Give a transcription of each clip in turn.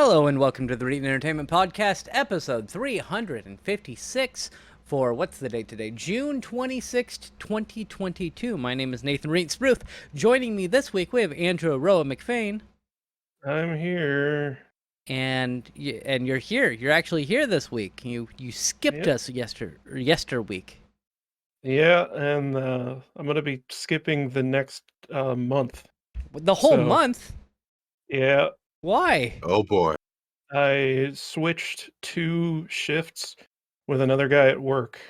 Hello and welcome to the Reading Entertainment Podcast, episode 356 for, what's the date today? June 26th, 2022. My name is Nathan Reed Spruth. Joining me this week, we have Andrew Roa McFain. I'm here. And you're here. You're actually here this week. You skipped us yester week. Yeah, and I'm going to be skipping the next month. The whole month? Yeah. Why? Oh boy. I switched 2 shifts with another guy at work.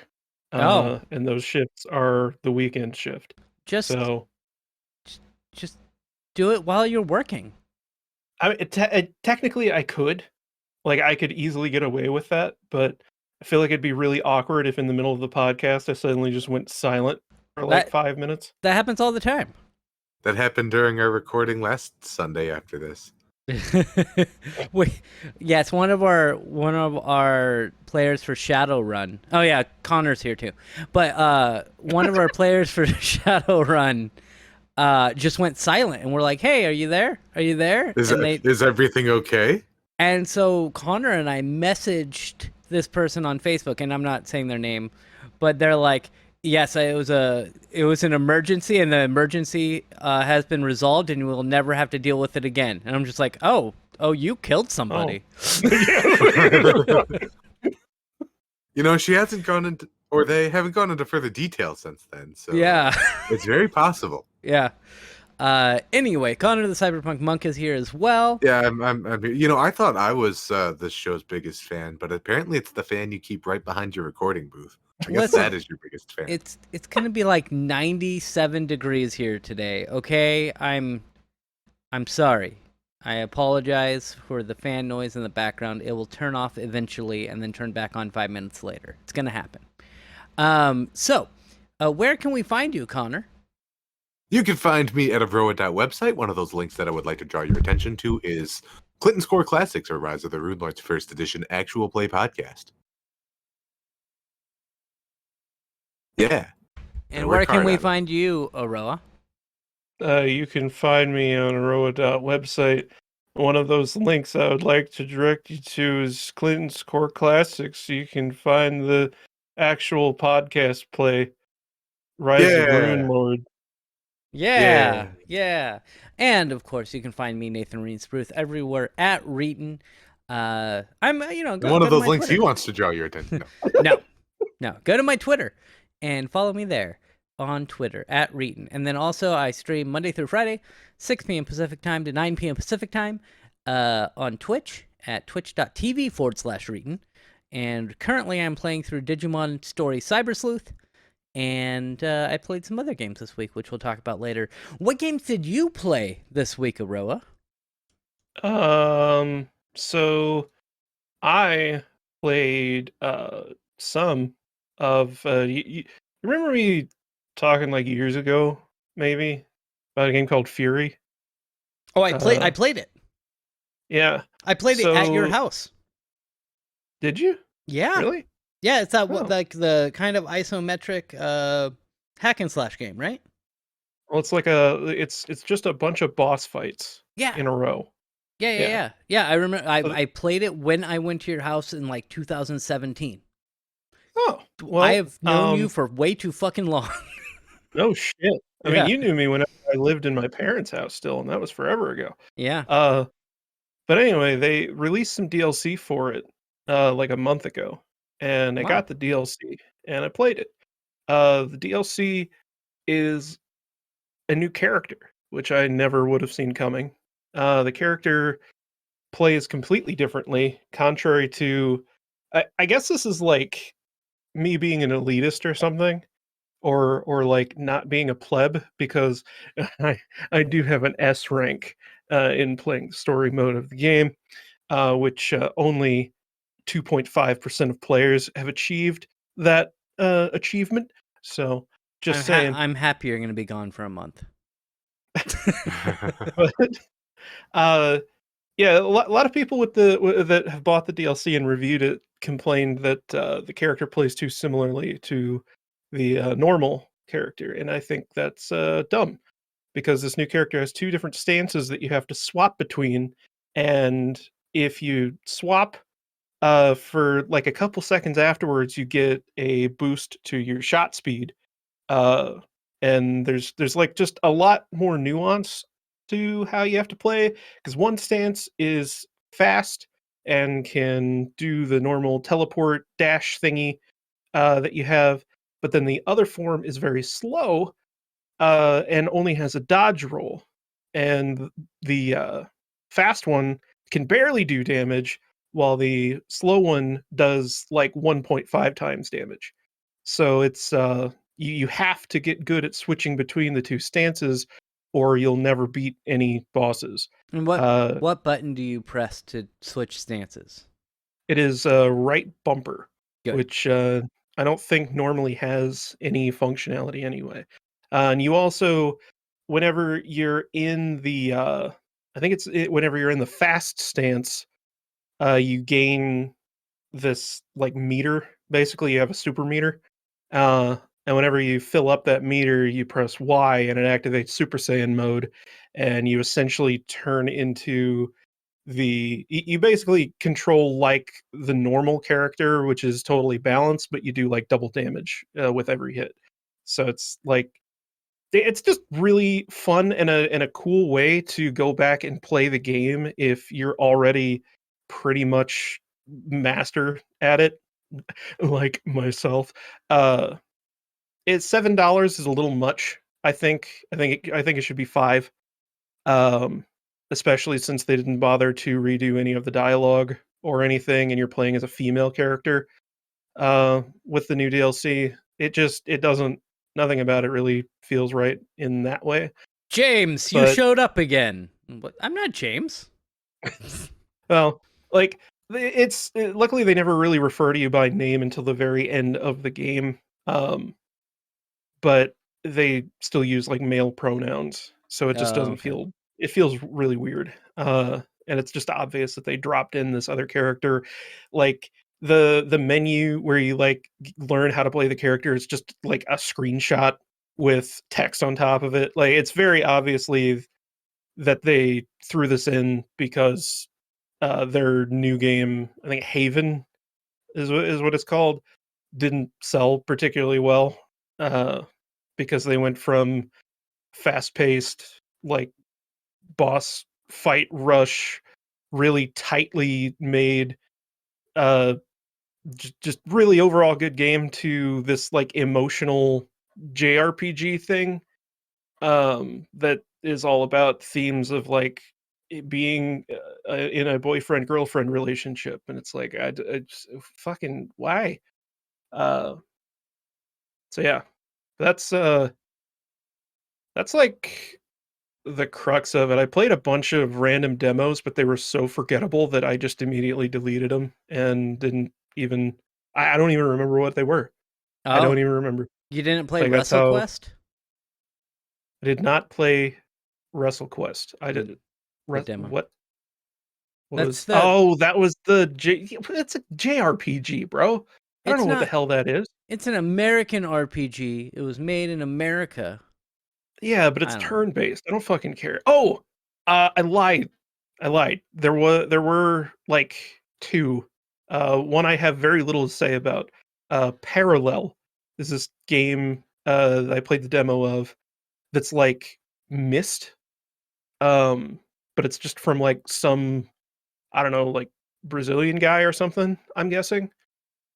Oh. And those shifts are the weekend shift. Just do it while you're working. Technically I could. Like, I could easily get away with that, but I feel like it'd be really awkward if in the middle of the podcast I suddenly just went silent for like 5 minutes. That happens all the time. That happened during our recording last Sunday after this. It's one of our players for Shadowrun. Oh yeah, Connor's here too. But one of our players for Shadowrun just went silent, and we're like, "Hey, are you there? Are you there?" Is everything okay? And so Connor and I messaged this person on Facebook, and I'm not saying their name, but they're like, "Yes, it was an emergency, and the emergency has been resolved, and we'll never have to deal with it again." And I'm just like, "Oh, you killed somebody." Oh. She hasn't gone into, or they haven't gone into further detail since then. So yeah, it's very possible. Yeah. Anyway, Connor the Cyberpunk Monk is here as well. Yeah, I'm here. I thought I was this show's biggest fan, but apparently it's the fan you keep right behind your recording booth. I guess that is your biggest fan. It's gonna be like 97 degrees here today. Okay, I'm sorry. I apologize for the fan noise in the background. It will turn off eventually and then turn back on 5 minutes later. It's gonna happen. So where can we find you, Connor? You can find me at Avroa.website. One of those links that I would like to draw your attention to is Clinton's Core Classics, or Rise of the Rune Lords First Edition actual play podcast. Yeah. And where can we find you, Aroa? You can find me on Aroa.website. One of those links I would like to direct you to is Clinton's Core Classics. You can find the actual podcast play, Rise of the Rune Lord. Yeah. And of course, you can find me, Nathan Reed Spruth, everywhere at Reeton. I'm, one of those links he wants to draw your attention. No. Go to my Twitter and follow me there on Twitter at Reeton. And then also, I stream Monday through Friday, 6 p.m. Pacific time to 9 p.m. Pacific time, on Twitch at twitch.tv/Reeton. And currently, I'm playing through Digimon Story Cyber Sleuth. And I played some other games this week, which we'll talk about later. What games did you play this week, Aroa? So I played some of you remember me talking like years ago, maybe, about a game called Fury? Oh, I played it. Yeah. I played it at your house. Did you? Yeah. Really? Yeah, it's that like the kind of isometric hack and slash game, right? Well, it's like it's just a bunch of boss fights in a row. Yeah. I remember I played it when I went to your house in like 2017. Oh, well, I have known you for way too fucking long. No shit. I mean, you knew me when I lived in my parents' house still, and that was forever ago. Yeah. But anyway, they released some DLC for it like a month ago. And I got the DLC, and I played it. The DLC is a new character, which I never would have seen coming. The character plays completely differently, contrary to... I guess this is like me being an elitist or something, or like not being a pleb, because I do have an S rank in playing the story mode of the game, which only 2.5% of players have achieved that achievement. So just saying. I'm happy you're going to be gone for a month. But, yeah, a lot of people that have bought the DLC and reviewed it complained that the character plays too similarly to the normal character, and I think that's dumb, because this new character has 2 different stances that you have to swap between, and if you swap for like a couple seconds afterwards, you get a boost to your shot speed. And there's like just a lot more nuance to how you have to play, because one stance is fast and can do the normal teleport dash thingy that you have, but then the other form is very slow and only has a dodge roll, and the fast one can barely do damage, while the slow one does like 1.5 times damage. So it's you have to get good at switching between the two stances, or you'll never beat any bosses. And Uh, what button do you press to switch stances? it is right bumper, Good. which I don't think normally has any functionality anyway. And you also, whenever you're in the, I think whenever you're in the fast stance, you gain this like meter. Basically, you have a super meter, uh, and whenever you fill up that meter, you press Y and it activates Super Saiyan mode, and you essentially turn into you basically control like the normal character, which is totally balanced, but you do like double damage with every hit. So it's like it's just really fun and a cool way to go back and play the game if you're already pretty much master at it, like myself. Uh, it's $7 is a little much. I think it should be 5. Um, Especially since they didn't bother to redo any of the dialogue or anything, and you're playing as a female character. With the new DLC, it doesn't nothing about it really feels right in that way. James, you But showed up again. What? I'm not James. well, like luckily they never really refer to you by name until the very end of the game. But they still use like male pronouns, so it just Oh, doesn't okay. feel it feels really weird. And it's just obvious that they dropped in this other character. Like the menu where you like learn how to play the character is just like a screenshot with text on top of it. Like it's very obviously that they threw this in because their new game, I think Haven is what it's called, didn't sell particularly well. Because they went from fast-paced, like, boss fight rush, really tightly made, uh, just really overall good game, to this, like, emotional JRPG thing, that is all about themes of, like, it being, in a boyfriend-girlfriend relationship, and it's like, I just fucking why? Uh, so yeah, that's, uh that's, like, the crux of it. I played a bunch of random demos, but they were so forgettable that I just immediately deleted them and didn't even I don't even remember what they were. I Oh, don't even remember. you didn't play Like, that's how WrestleQuest? I did not play WrestleQuest. I The did the demo. what That's was the. Oh, that was the it's a JRPG, bro. I don't It's know what the not. hell that is. It's an American RPG. It was made in America. Yeah, but I it's don't know. turn-based. I don't fucking care. Oh, I lied. I lied. There were like 2. One I have very little to say about. Parallel is this game that I played the demo of that's like Myst, but it's just from like some, I don't know, like Brazilian guy or something, I'm guessing.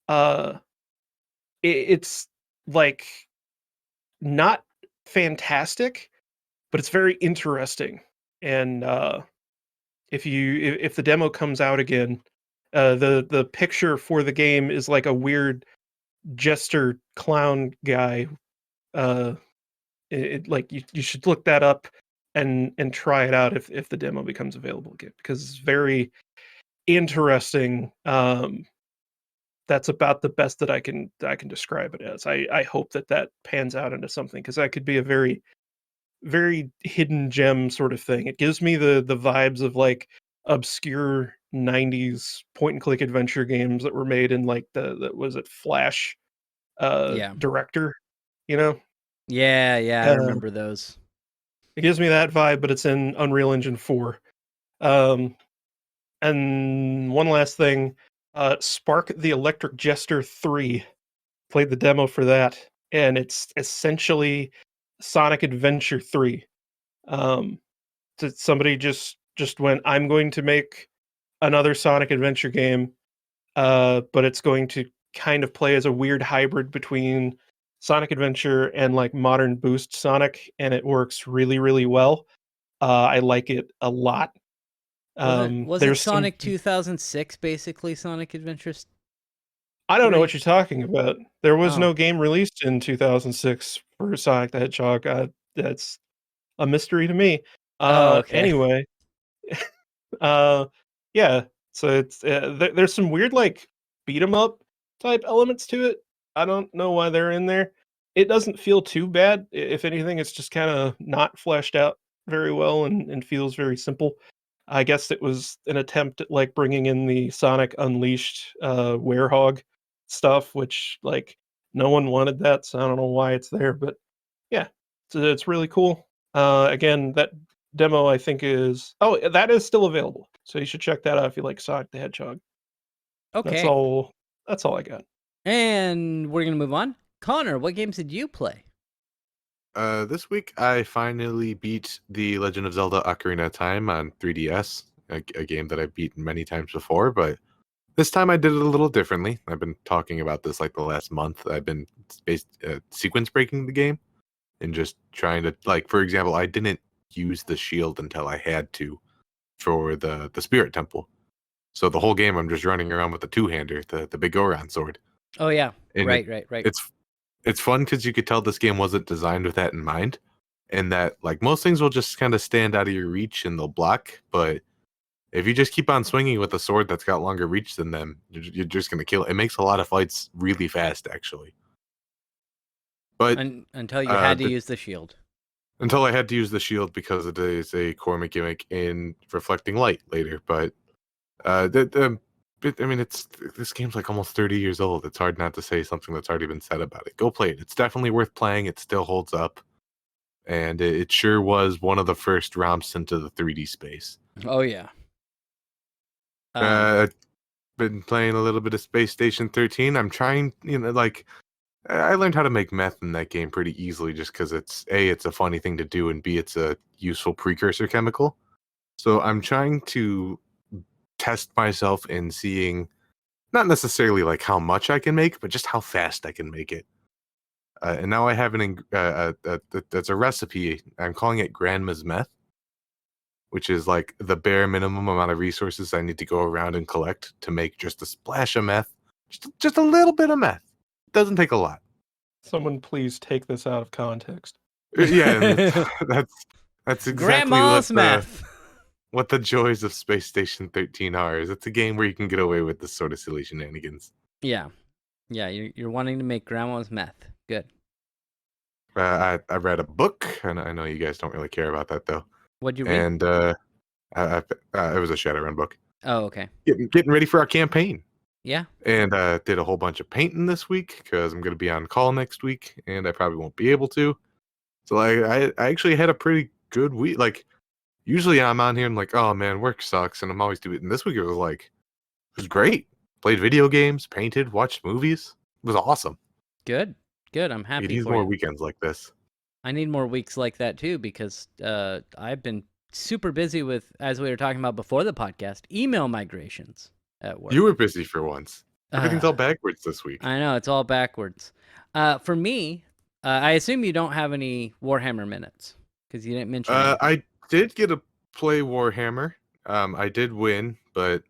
Uh, it's like not fantastic, but it's very interesting. And if the demo comes out again, the picture for the game is like a weird jester clown guy. Uh, like you should look that up and try it out if the demo becomes available again, because it's very interesting. That's about the best that I can describe it as. I hope that pans out into something, because that could be a very very hidden gem sort of thing. It gives me the vibes of like obscure 90s point and click adventure games that were made in like the was it Flash Yeah. director, you know? Yeah, I Uh, remember those. it gives me that vibe, but it's in Unreal Engine 4. Um And one last thing, Spark the Electric Jester 3. Played the demo for that, and it's essentially Sonic Adventure 3. Somebody just went, I'm going to make another Sonic Adventure game, but it's going to kind of play as a weird hybrid between Sonic Adventure and like modern Boost Sonic, and it works really, really well. I like it a lot. Was it Sonic 2006 basically Sonic Adventures? I don't know what you're talking about. There was Oh. no game released in 2006 for Sonic the Hedgehog. That's a mystery to me. Okay. Anyway, yeah. So it's there's some weird like beat 'em up type elements to it. I don't know why they're in there. It doesn't feel too bad. If anything, it's just kind of not fleshed out very well and feels very simple. I guess it was an attempt at like bringing in the Sonic Unleashed Werehog stuff, which like no one wanted that, so I don't know why it's there, but yeah, it's really cool. Again, that demo I think is that is still available, so you should check that out if you like Sonic the Hedgehog. Okay. That's all I got. And we're gonna move on. Connor, what games did you play? This week I finally beat The Legend of Zelda: Ocarina of Time on 3DS, a game that I've beaten many times before, but this time I did it a little differently. I've been talking about this like the last month. I've been sequence breaking the game and just trying to, like, for example, I didn't use the shield until I had to for the Spirit Temple. So the whole game I'm just running around with the two-hander, the big Goron sword. Oh yeah, And right. It's fun because you could tell this game wasn't designed with that in mind, and that like most things will just kind of stand out of your reach and they'll block. But if you just keep on swinging with a sword that's got longer reach than them, you're just gonna kill it. It makes a lot of fights really fast, actually. But until you had to use the shield. Until I had to use the shield because it is a Cormac gimmick in reflecting light later. But I mean, this game's like almost 30 years old. It's hard not to say something that's already been said about it. Go play it. It's definitely worth playing. It still holds up. And it sure was one of the first romps into the 3D space. Oh, yeah. I've been playing a little bit of Space Station 13. I'm trying, like, I learned how to make meth in that game pretty easily just because it's a funny thing to do, and B, it's a useful precursor chemical. So I'm trying to test myself in seeing not necessarily like how much I can make, but just how fast I can make it. And now I have that's a recipe. I'm calling it Grandma's Meth, which is like the bare minimum amount of resources I need to go around and collect to make just a splash of meth, just a little bit of meth. It doesn't take a lot. Someone please take this out of context. Yeah, that's exactly Grandma's meth. What the joys of Space Station 13 are. Is it's a game where you can get away with this sort of silly shenanigans. Yeah, you're wanting to make grandma's meth. Good. I read a book, and I know you guys don't really care about that though. What'd you read? And it was a Shadowrun book. Oh, okay. Getting ready for our campaign. Yeah. And did a whole bunch of painting this week because I'm going to be on call next week, and I probably won't be able to. So I actually had a pretty good week. Like, usually I'm on here and like, oh man, work sucks, and I'm always doing it. And this week it was great. Played video games, painted, watched movies. It was awesome. Good. I'm happy. We need more weekends like this. I need more weeks like that too, because I've been super busy with, as we were talking about before the podcast, email migrations at work. You were busy for once. Everything's all backwards this week. I know, it's all backwards. For me, I assume you don't have any Warhammer minutes because you didn't mention anything. I did get to play Warhammer. I did win, but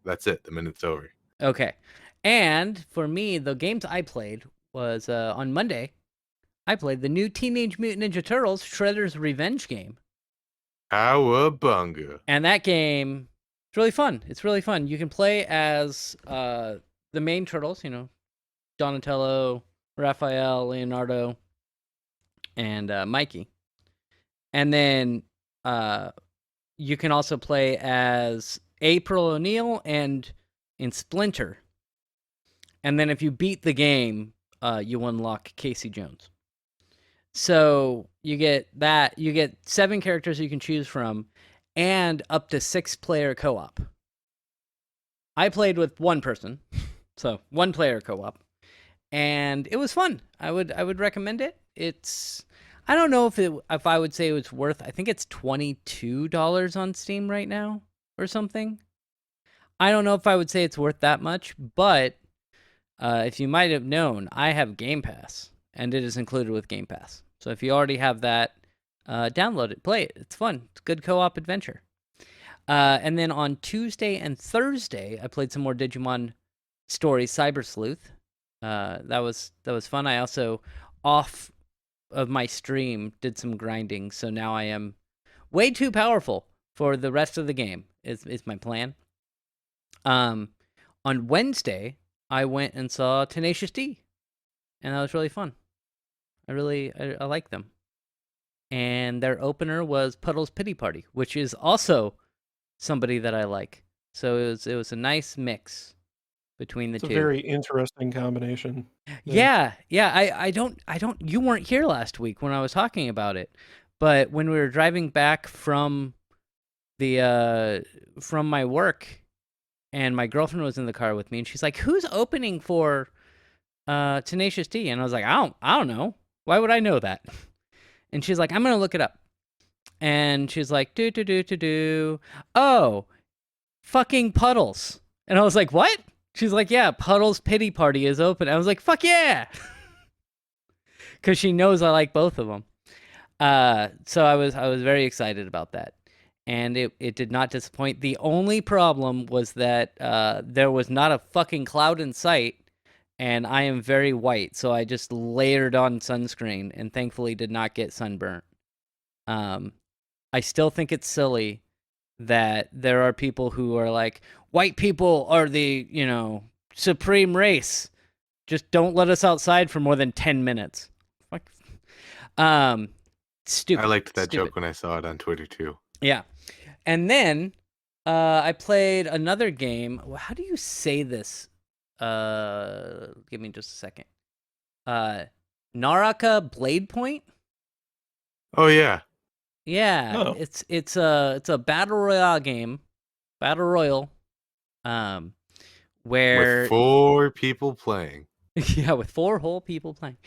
that's it. The minute's over. Okay. And for me, the games I played was on Monday, I played the new Teenage Mutant Ninja Turtles Shredder's Revenge game. Cowabunga. And that game, it's really fun. It's really fun. You can play as the main turtles, Donatello, Raphael, Leonardo, and Mikey. And then you can also play as April O'Neil and in Splinter. And then if you beat the game, you unlock Casey Jones. So you get that. You get 7 characters you can choose from, and up to 6-player co-op. I played with one person, so one player co-op, and it was fun. I would recommend it. It's I don't know if I would say it's worth. I think it's $22 on Steam right now or something. I don't know if I would say it's worth that much, but if you might have known, I have Game Pass, and it is included with Game Pass. So if you already have that, download it, play it. It's fun. It's a good co-op adventure. And then on Tuesday and Thursday, I played some more Digimon Stories Cyber Sleuth. That was fun. I also, off of my stream, did some grinding, so now I am way too powerful for the rest of the game, is my plan. On Wednesday, I went and saw Tenacious D, and that was really fun. I like them. And their opener was Puddle's Pity Party, which is also somebody that I like. So it was a nice mix between the It's a two. very interesting combination. Yeah. I don't. You weren't here last week when I was talking about it, but when we were driving back from from my work, and my girlfriend was in the car with me, and she's like, "Who's opening for Tenacious D?" And I was like, I don't know. Why would I know that?" And she's like, "I'm gonna look it up." And she's like, do. Oh, fucking Puddles. And I was like, what? She's like, yeah, Puddle's Pity Party is open. I was like, fuck yeah. Because she knows I like both of them. So I was very excited about that. And it did not disappoint. The only problem was that there was not a fucking cloud in sight. And I am very white, so I just layered on sunscreen and thankfully did not get sunburnt. I still think it's silly that there are people who are like, white people are the, supreme race. Just don't let us outside for more than 10 minutes. Fuck. Stupid. I liked that Stupid. joke when I saw it on Twitter too. Yeah. And then I played another game. How do you say this? Give me just a second. Naraka Blade Point? Oh yeah. Yeah, Oh. it's a battle royale game, battle royal, where With 4 people playing. yeah, with 4 whole people playing.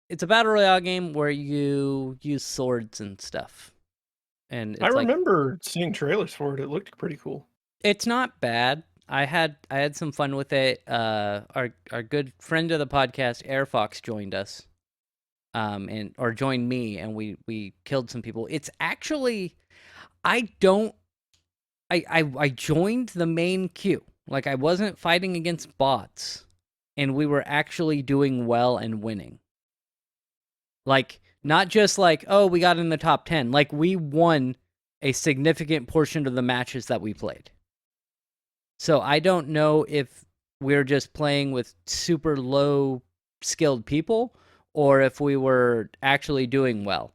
It's a battle royale game where you use swords and stuff, and it's I remember seeing trailers for it. It looked pretty cool. it's not bad. I had some fun with it. Our good friend of the podcast, Airfox, joined us. Or joined me, and we killed some people. It's actually, I joined the main queue. Like, I wasn't fighting against bots, and we were actually doing well and winning. Like, not just like, oh, we got in the top 10. Like, we won a significant portion of the matches that we played. So I don't know if we're just playing with super low skilled people, or if we were actually doing well.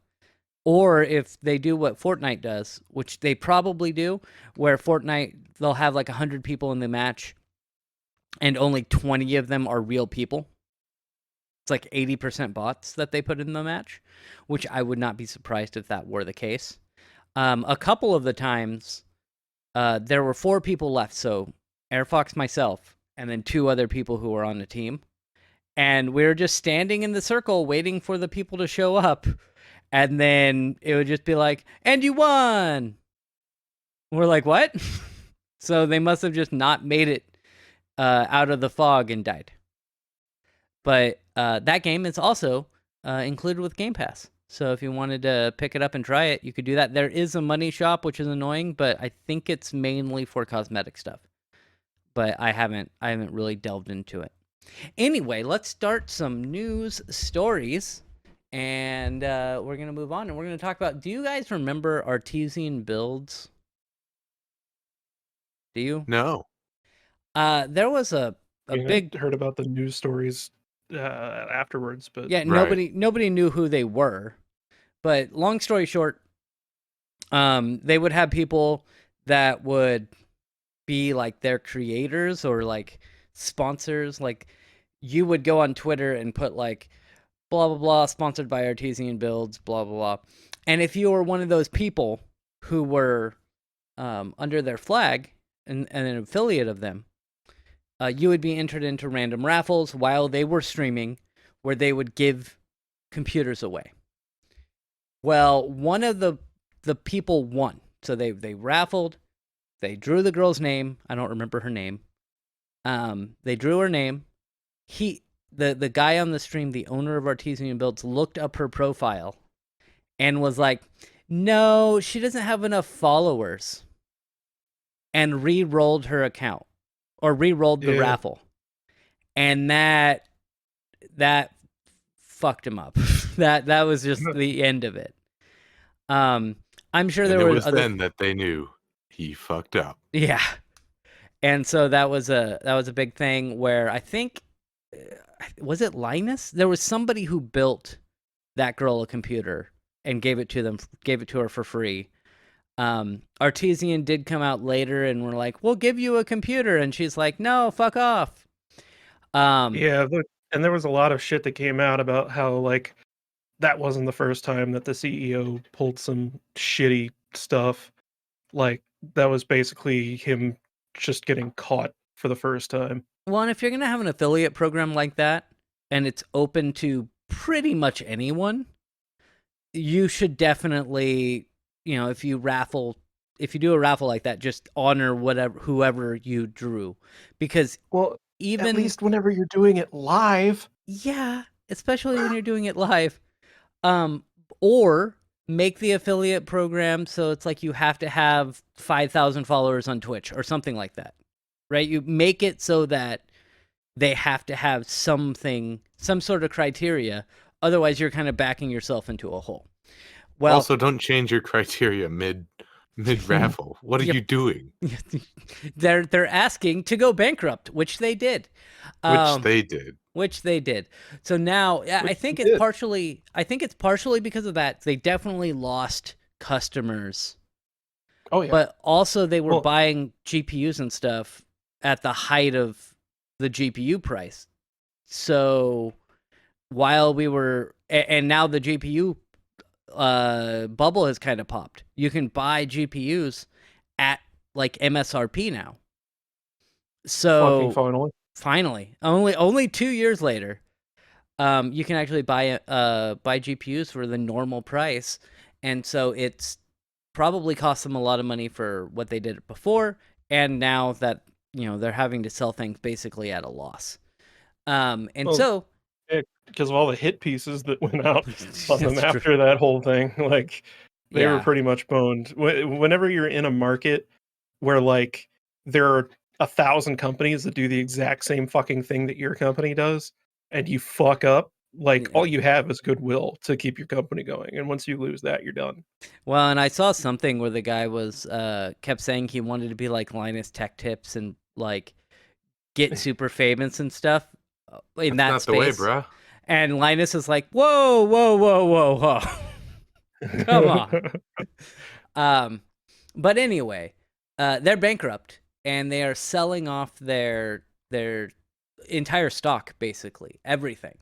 Or if they do what Fortnite does, which they probably do, where Fortnite, they'll have like 100 people in the match, and only 20 of them are real people. It's like 80% bots that they put in the match, which I would not be surprised if that were the case. A couple of the times, there were 4 people left, so Airfox, myself, and then 2 other people who were on the team. And we were just standing in the circle waiting for the people to show up. And then it would just be like, and you won! We're like, what? So they must have just not made it out of the fog and died. But that game is also included with Game Pass. So if you wanted to pick it up and try it, you could do that. There is a money shop, which is annoying, but I think it's mainly for cosmetic stuff. But I haven't really delved into it. Anyway, let's start some news stories, and we're going to move on, and we're going to talk about, do you guys remember Artesian builds? Do you? No. There was a big... I heard about the news stories afterwards, but yeah, Right. nobody knew who they were. But long story short, they would have people that would be like their creators or like sponsors. Like, you would go on Twitter and put like blah blah blah, sponsored by Artesian Builds, blah blah blah. And if you were one of those people who were under their flag, and an affiliate of them, you would be entered into random raffles while they were streaming, where they would give computers away. Well, one of the people won. So they raffled. They drew the girl's name. I don't remember her name. They drew her name. The guy on the stream, the owner of Artesian Builds, looked up her profile and was like, "No, she doesn't have enough followers," and re-rolled her account or re-rolled the raffle, and that fucked him up. that was just the end of it. I'm sure there was then that they knew he fucked up. Yeah. And so that was a big thing where I think, was it Linus? There was somebody who built that girl a computer and gave it to her for free. Artesian did come out later and were like, "We'll give you a computer," and she's like, "No, fuck off." Yeah, look, and there was a lot of shit that came out about how like that wasn't the first time that the CEO pulled some shitty stuff. Like that was basically him just getting caught for the first time. Well, and if you're gonna have an affiliate program like that, and it's open to pretty much anyone, you should definitely, if you do a raffle like that, just honor whoever you drew, because even at least whenever you're doing it live, yeah, especially when you're doing it live, or make the affiliate program so it's like you have to have 5,000 followers on Twitch or something like that, right? You make it so that they have to have some sort of criteria. Otherwise, you're kind of backing yourself into a hole. Well, also, don't change your criteria mid raffle. What are you doing? They're asking to go bankrupt, which they did. Which they did. So now I think it's partially because of that. They definitely lost customers. Oh yeah. But also they were buying GPUs and stuff at the height of the GPU price. So while we were, and now the GPU bubble has kind of popped. You can buy GPUs at like MSRP now. So finally, only 2 years later, you can actually buy GPUs for the normal price, and so it's probably cost them a lot of money for what they did before, and now that they're having to sell things basically at a loss. So because of all the hit pieces that went out on them after that whole thing, like they were pretty much boned. Whenever you're in a market where like there are 1,000 companies that do the exact same fucking thing that your company does, and you fuck up, like all you have is goodwill to keep your company going, and once you lose that, you're done. Well, and I saw something where the guy was kept saying he wanted to be like Linus Tech Tips and like get super famous and stuff in that space. That's not the way, bro. And Linus is like, whoa, come on. But anyway, they're bankrupt. And they are selling off their entire stock, basically everything.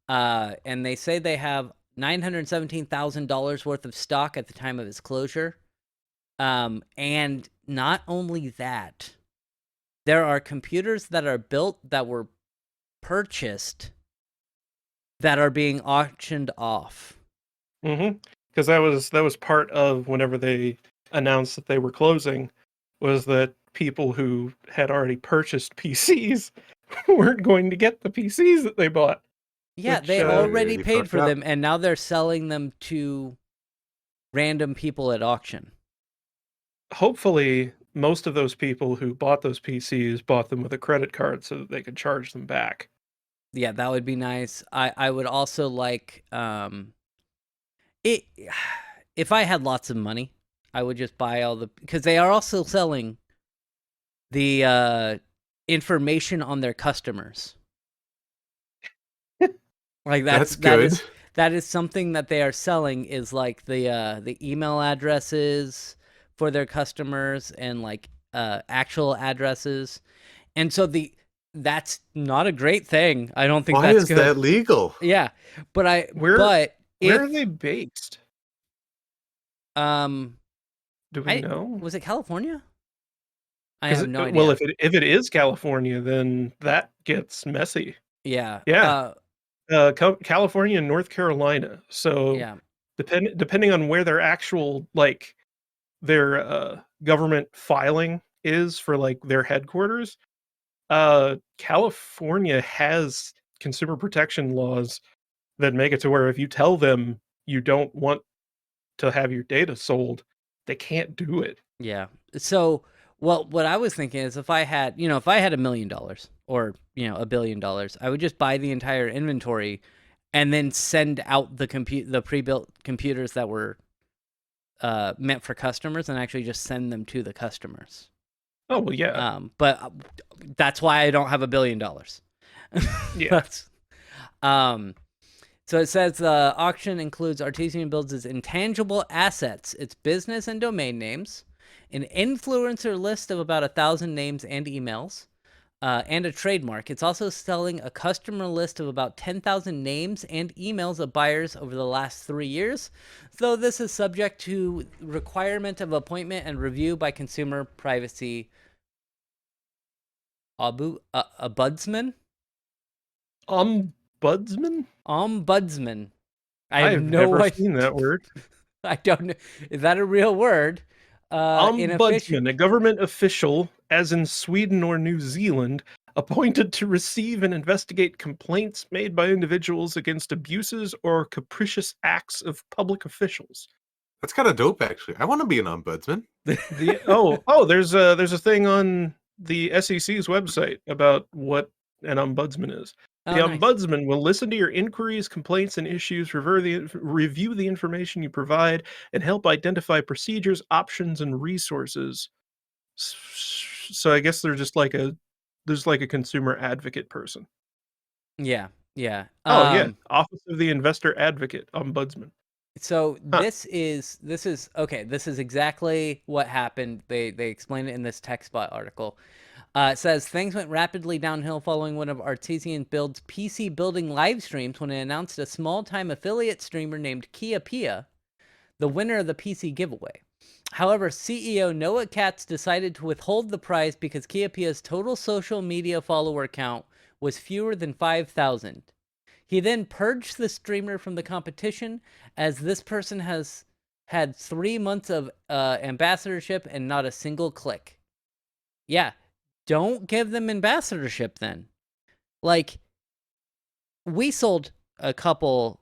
And they say they have $917,000 worth of stock at the time of its closure. And not only that, there are computers that are built that were purchased that are being auctioned off. Mm-hmm. Because that was part of whenever they announced that they were closing, was that people who had already purchased PCs weren't going to get the PCs that they bought. Yeah, they already paid for them, and now they're selling them to random people at auction. Hopefully, most of those people who bought those PCs bought them with a credit card so that they could charge them back. Yeah, that would be nice. I would also like if I had lots of money, I would just buy because they are also selling the information on their customers. Like that's good. That is something that they are selling, is like the email addresses for their customers and like actual addresses. And so that's not a great thing. I don't think that's good. Why is that legal? Yeah, but where are they based? Do we know? Was it California? I have no idea. Well, if it is California, then that gets messy. Yeah. Yeah. California and North Carolina. So Yeah. depending on where their actual their government filing is for like their headquarters, California has consumer protection laws that make it to where if you tell them you don't want to have your data sold, they can't do it. Yeah. So, well, what I was thinking is if I had $1 million or, $1 billion, I would just buy the entire inventory and then send out the pre-built computers that were meant for customers and actually just send them to the customers. Oh, well, yeah. But that's why I don't have $1 billion. Yeah. So it says the auction includes Artesian Builds' intangible assets, its business and domain names, an influencer list of about 1,000 names and emails, and a trademark. It's also selling a customer list of about 10,000 names and emails of buyers over the last 3 years, though this is subject to requirement of appointment and review by consumer privacy ombudsman. Ombudsman. I've never seen that word. I don't know. Is that a real word? Ombudsman, a government official, as in Sweden or New Zealand, appointed to receive and investigate complaints made by individuals against abuses or capricious acts of public officials. That's kind of dope, actually. I want to be an ombudsman. There's a thing on the SEC's website about what an ombudsman is. The ombudsman will listen to your inquiries, complaints, and issues, review the information you provide, and help identify procedures, options, and resources. So I guess there's like a consumer advocate person. Yeah. Office of the Investor Advocate, ombudsman. So this is okay. This is exactly what happened. They explain it in this TechSpot article. It says things went rapidly downhill following one of Artesian Build's PC building live streams when it announced a small-time affiliate streamer named Kia Pia, the winner of the PC giveaway. However, CEO Noah Katz decided to withhold the prize because Kia Pia's total social media follower count was fewer than 5,000. He then purged the streamer from the competition, as this person has had 3 months of ambassadorship and not a single click. Yeah. Don't give them ambassadorship then. Like, we sold a couple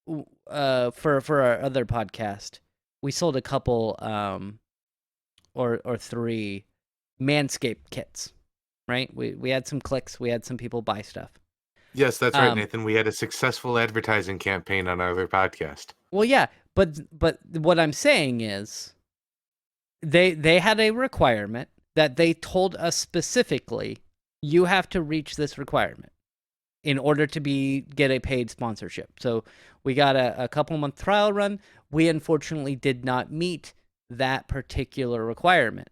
for our other podcast. We sold a couple or 3 Manscaped kits, right? We had some clicks, we had some people buy stuff. Yes, that's right, Nathan. We had a successful advertising campaign on our other podcast. Well, yeah, but what I'm saying is they had a requirement that they told us specifically, you have to reach this requirement in order to get a paid sponsorship. So we got a couple-month trial run. We unfortunately did not meet that particular requirement.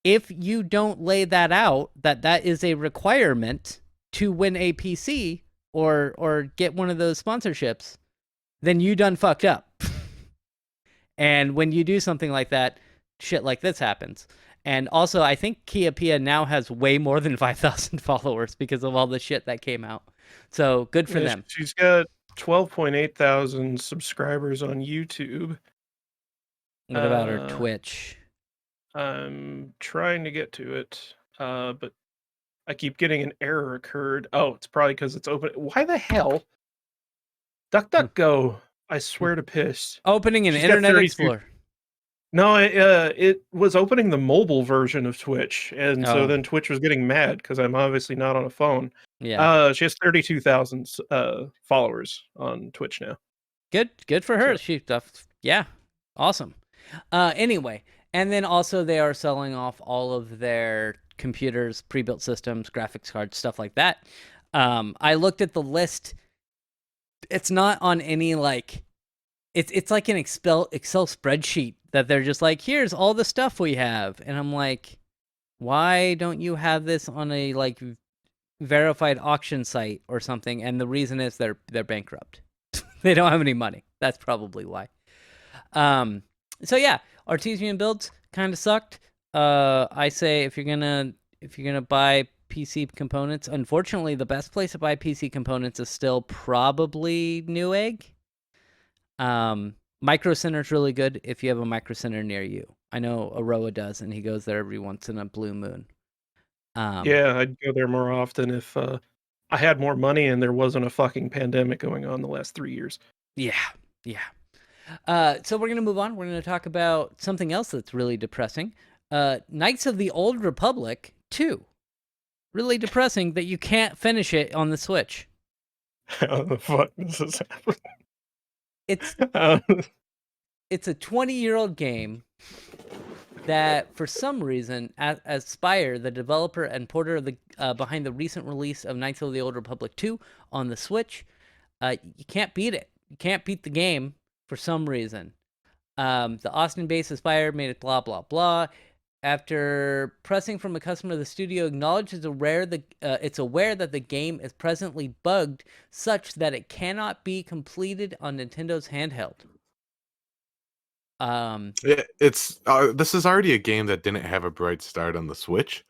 If you don't lay that out, that is a requirement to win a PC or get one of those sponsorships, then you done fucked up. And when you do something like that, shit like this happens. And also, I think Kia Pia now has way more than 5,000 followers because of all the shit that came out. So good for them. She's got 12.8 thousand subscribers on YouTube. What about her Twitch? I'm trying to get to it, but I keep getting an error occurred. Oh, it's probably because it's open. Why the hell? DuckDuckGo. I swear to piss. Opening an Internet Explorer. No, it was opening the mobile version of Twitch, and so then Twitch was getting mad because I'm obviously not on a phone. Yeah. She has 32,000 followers on Twitch now. Good for her. Yeah, awesome. Anyway, and then also they are selling off all of their computers, pre-built systems, graphics cards, stuff like that. I looked at the list. It's not on any it's like an Excel spreadsheet that they're just like, here's all the stuff we have. And I'm like, why don't you have this on a verified auction site or something? And the reason is they're bankrupt. They don't have any money. That's probably why. So yeah, Artesian Builds kind of sucked. I say if you're gonna buy PC components, unfortunately, the best place to buy PC components is still probably Newegg. Micro Center's really good if you have a Micro Center near you. I know Aroa does, and he goes there every once in a blue moon. Yeah, I'd go there more often if I had more money and there wasn't a fucking pandemic going on the last 3 years. Yeah, yeah. So we're gonna move on. We're gonna talk about something else that's really depressing. Knights of the Old Republic 2. Really depressing that you can't finish it on the Switch. How the fuck does this happen? It's Um, it's a 20-year-old game that, for some reason, Aspyr, the developer and porter of the behind the recent release of Knights of the Old Republic 2 on the Switch, you can't beat it. You can't beat the game for some reason. The Austin-based Aspyr made it blah blah blah. After pressing from a customer, the studio acknowledged it's aware that the game is presently bugged such that it cannot be completed on Nintendo's handheld. It's this is already a game that didn't have a bright start on the Switch.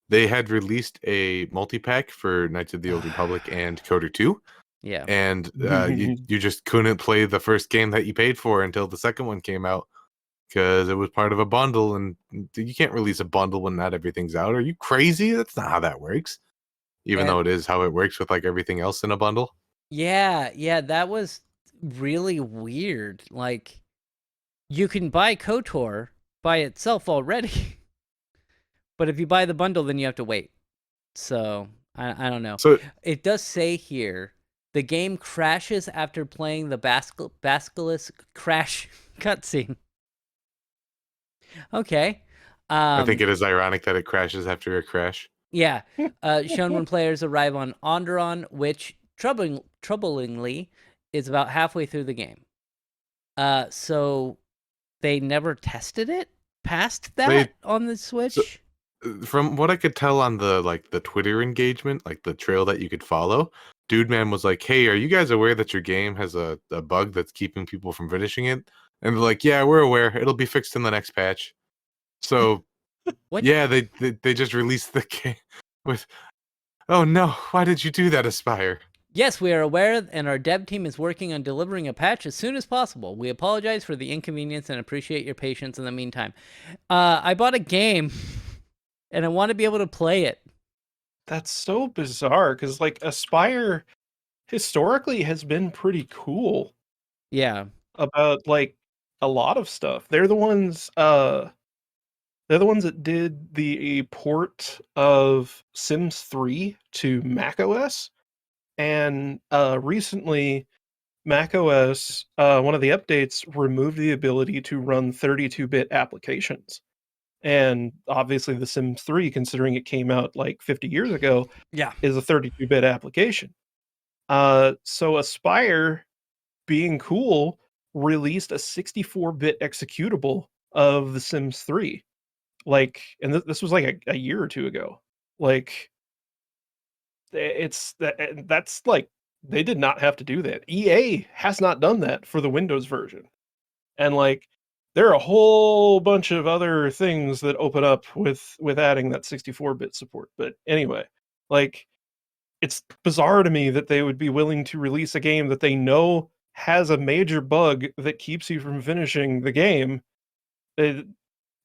They had released a multi-pack for Knights of the Old Republic and Coder 2, Yeah. and you just couldn't play the first game that you paid for until the second one came out because it was part of a bundle, and you can't release a bundle when not everything's out. Are you crazy? That's not how that works. Even though it is how it works with like everything else in a bundle. Yeah, that was really weird. Like, you can buy KOTOR by itself already, but if you buy the bundle, then you have to wait. So I don't know. So It does say here the game crashes after playing the Basilisk crash cutscene. Okay. I think it is ironic that it crashes after a crash. Yeah. Shown when players arrive on Onderon, which troublingly is about halfway through the game. So they never tested it past that on the Switch. From what I could tell on the Twitter engagement, like the trail that you could follow, Dude Man was like, "Hey, are you guys aware that your game has a bug that's keeping people from finishing it?" And they're like, "Yeah, we're aware. It'll be fixed in the next patch." So What? yeah, they just released the game with, "Oh no, why did you do that, Aspyr?" Yes, we are aware, and our dev team is working on delivering a patch as soon as possible. We apologize for the inconvenience and appreciate your patience in the meantime. I bought a game, and I want to be able to play it. That's so bizarre because like Aspyr historically has been pretty cool Yeah. about like a lot of stuff. They're the ones that did the port of Sims 3 to macOS, and recently macOS, one of the updates removed the ability to run 32-bit applications. And obviously The Sims 3, considering it came out like 50 years ago, Yeah. is a 32-bit application. So Aspyr, being cool, released a 64-bit executable of The Sims 3. Like, and this was like a year or two ago. Like, that's like they did not have to do that. EA has not done that for the Windows version. And like there are a whole bunch of other things that open up with adding that 64-bit support. But anyway, like it's bizarre to me that they would be willing to release a game that they know has a major bug that keeps you from finishing the game.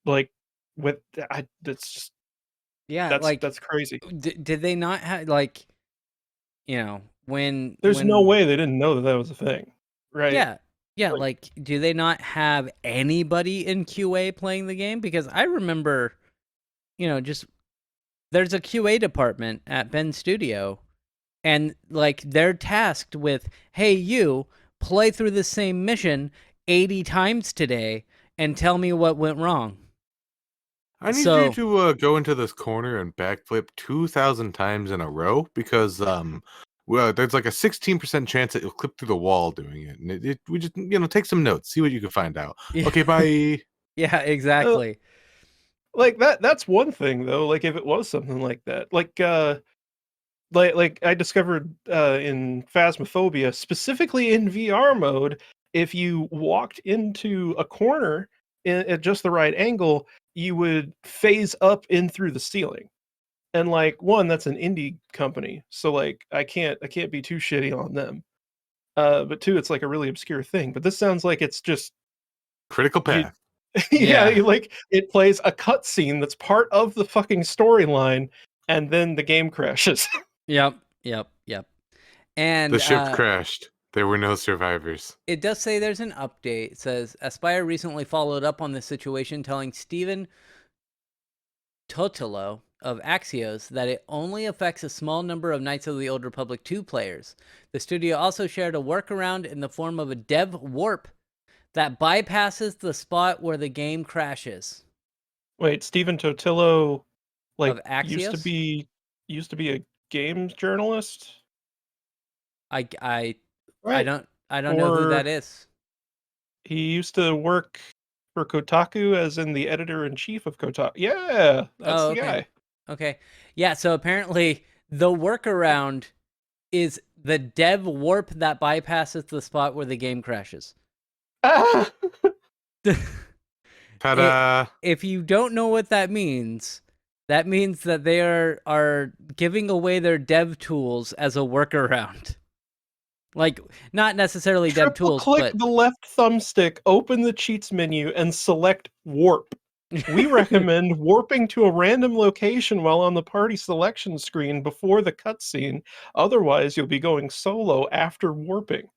Like with that's just Yeah, that's crazy. did they not have, like, when There's no way they didn't know that that was a thing, right? Yeah, Like- like, do they not have anybody in QA playing the game? Because I remember, just there's a QA department at Ben Studio, and like they're tasked with, hey, you play through the same mission 80 times today and tell me what went wrong. I need So- you to go into this corner and backflip 2,000 times in a row because well, there's like a 16% chance that you'll clip through the wall doing it. And we just take some notes, see what you can find out. Yeah. Okay, bye. Yeah, exactly. Like that's one thing though. Like if it was something like that, like I discovered in Phasmophobia, specifically in VR mode, if you walked into a corner at just the right angle, you would phase up in through the ceiling. And like one, that's an indie company, so like I can't be too shitty on them. But two, it's like a really obscure thing. But this sounds like it's just Critical you, Path. yeah, Yeah. like it plays a cutscene that's part of the fucking storyline, and then the game crashes. Yep. And The ship crashed. There were no survivors. it does say there's an update. It says Aspyr recently followed up on this situation, telling Steven Totilo of Axios that it only affects a small number of Knights of the Old Republic 2 players. The studio also shared a workaround in the form of a dev warp that bypasses the spot where the game crashes. Wait, Stephen Totillo, like Of Axios? used to be a games journalist, I right? don't know who that is. He used to work for Kotaku, as in the editor in chief of Kotaku. Yeah, that's Oh, the okay. guy. Okay. Yeah, so apparently the workaround is the dev warp that bypasses the spot where the game crashes. Ah! Ta-da! If you don't know what that means that they are giving away their dev tools as a workaround. Like, not necessarily dev Triple tools, click but the left thumbstick, open the cheats menu, and select warp. We recommend warping to a random location while on the party selection screen before the cutscene. Otherwise, you'll be going solo after warping.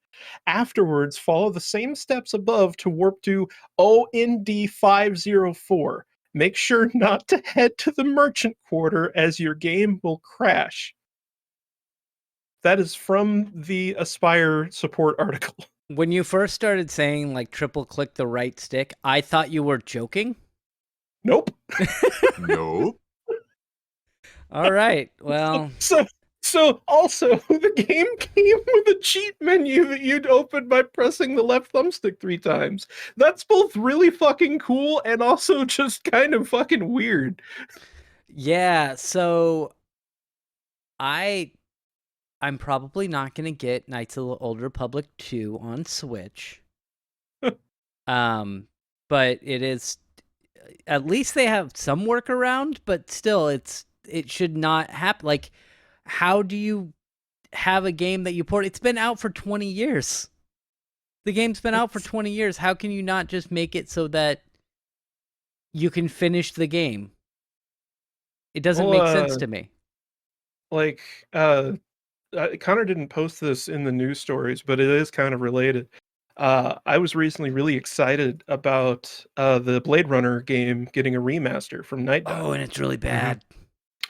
Afterwards, follow the same steps above to warp to OND 504. Make sure not to head to the merchant quarter as your game will crash. That is from the Aspyr support article. when you first started saying like triple click the right stick, I thought you were joking. Nope. Nope. All right. Well, So also the game came with a cheat menu that you'd open by pressing the left thumbstick 3 times. That's both really fucking cool and also just kind of fucking weird. yeah, so I'm probably not going to get Knights of the Old Republic 2 on Switch. But it is, at least they have some workaround, but still it should not happen. Like, how do you have a game that you port? It's been out for 20 years. The game's been out for 20 years. How can you not just make it so that you can finish the game? It doesn't make sense to me. Like, Connor didn't post this in the news stories, but it is kind of related. I was recently really excited about the Blade Runner game getting a remaster from Night Dive. Oh, and it's really bad.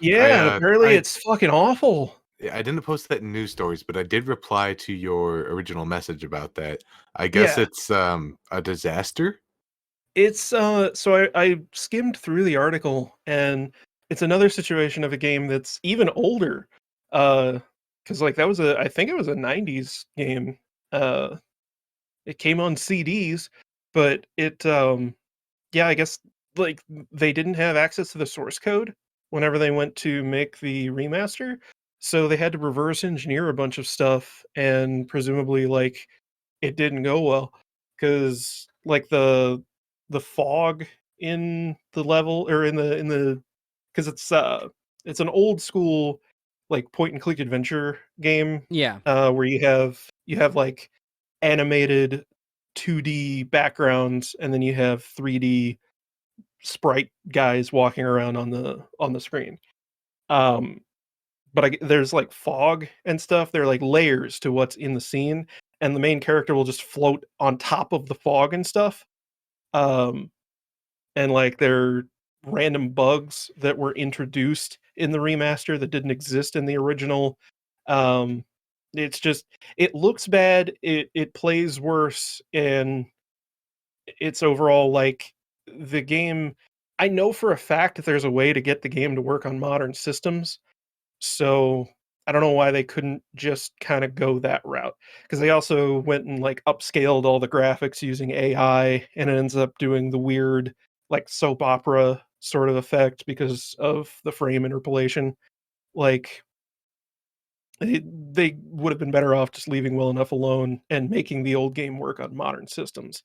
Yeah, and apparently it's fucking awful. I didn't post that in news stories, but I did reply to your original message about that. I guess it's a disaster. It's so I skimmed through the article, and it's another situation of a game that's even older. Because like that was I think it was a 90s game. It came on CDs, but yeah, I guess like they didn't have access to the source code whenever they went to make the remaster. So they had to reverse engineer a bunch of stuff, and presumably like it didn't go well because like the fog in the level, or in the because it's an old school like point and click adventure game, Yeah. where you have like animated 2D backgrounds, and then you have 3D sprite guys walking around on the screen. Um, but there's like fog and stuff. There are like layers to what's in the scene, and the main character will just float on top of the fog and stuff. Um, and like there are random bugs that were introduced in the remaster that didn't exist in the original. Um, it's just it looks bad. It plays worse, and it's overall like the game. I know for a fact that there's a way to get the game to work on modern systems, so I don't know why they couldn't just kind of go that route. Because they also went and like upscaled all the graphics using AI, and it ends up doing the weird like soap opera sort of effect because of the frame interpolation. Like they would have been better off just leaving well enough alone and making the old game work on modern systems.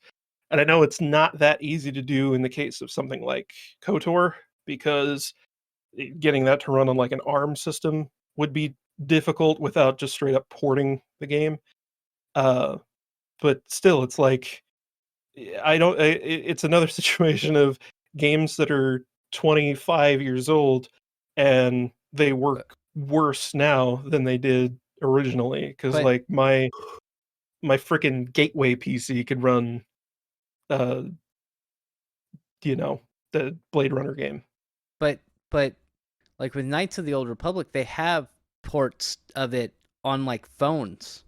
And I know it's not that easy to do in the case of something like KOTOR, because getting that to run on like an ARM system would be difficult without just straight up porting the game. But still, it's like I don't. It's another situation of games that are 25 years old and they work worse now than they did originally. Because But like my freaking Gateway PC could run, uh, you know, the Blade Runner game. but like with Knights of the Old Republic, they have ports of it on like phones.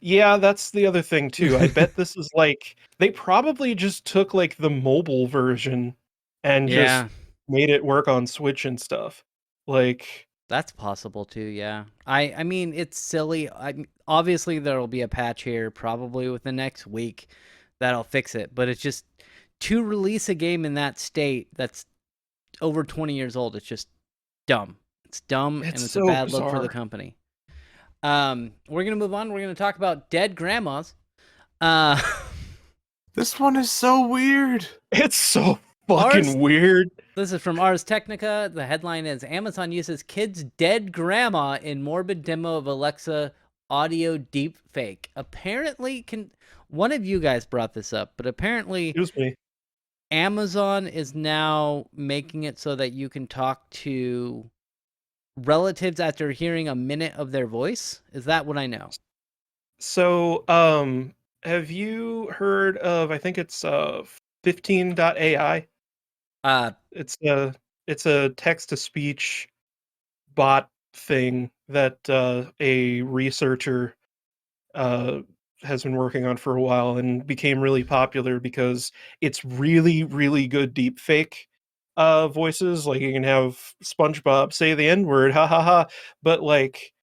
Yeah, that's the other thing too. I bet this is like they probably just took like the mobile version and just Yeah, made it work on Switch and stuff. Like, that's possible too. Yeah, I mean it's silly. Obviously there'll be a patch here probably within the next week that'll fix it. But it's just to release a game in that state that's over 20 years old. It's just dumb. It's dumb and it's it's a so bad look for the bizarre. company. We're gonna move on. We're gonna talk about dead grandmas. Uh, This one is so weird. It's so Ours- fucking weird. This is from Ars Technica. The headline is Amazon uses kid's dead grandma in morbid demo of Alexa audio deep fake. Apparently, one of you guys brought this up, but apparently Excuse me. Amazon is now making it so that you can talk to relatives after hearing a minute of their voice. Is that what I know? So, have you heard of, I think it's 15.ai? It's a text to speech bot thing that a researcher has been working on for a while and became really popular because it's really, really good deep fake voices. Like you can have SpongeBob say the N-word, ha ha ha, but like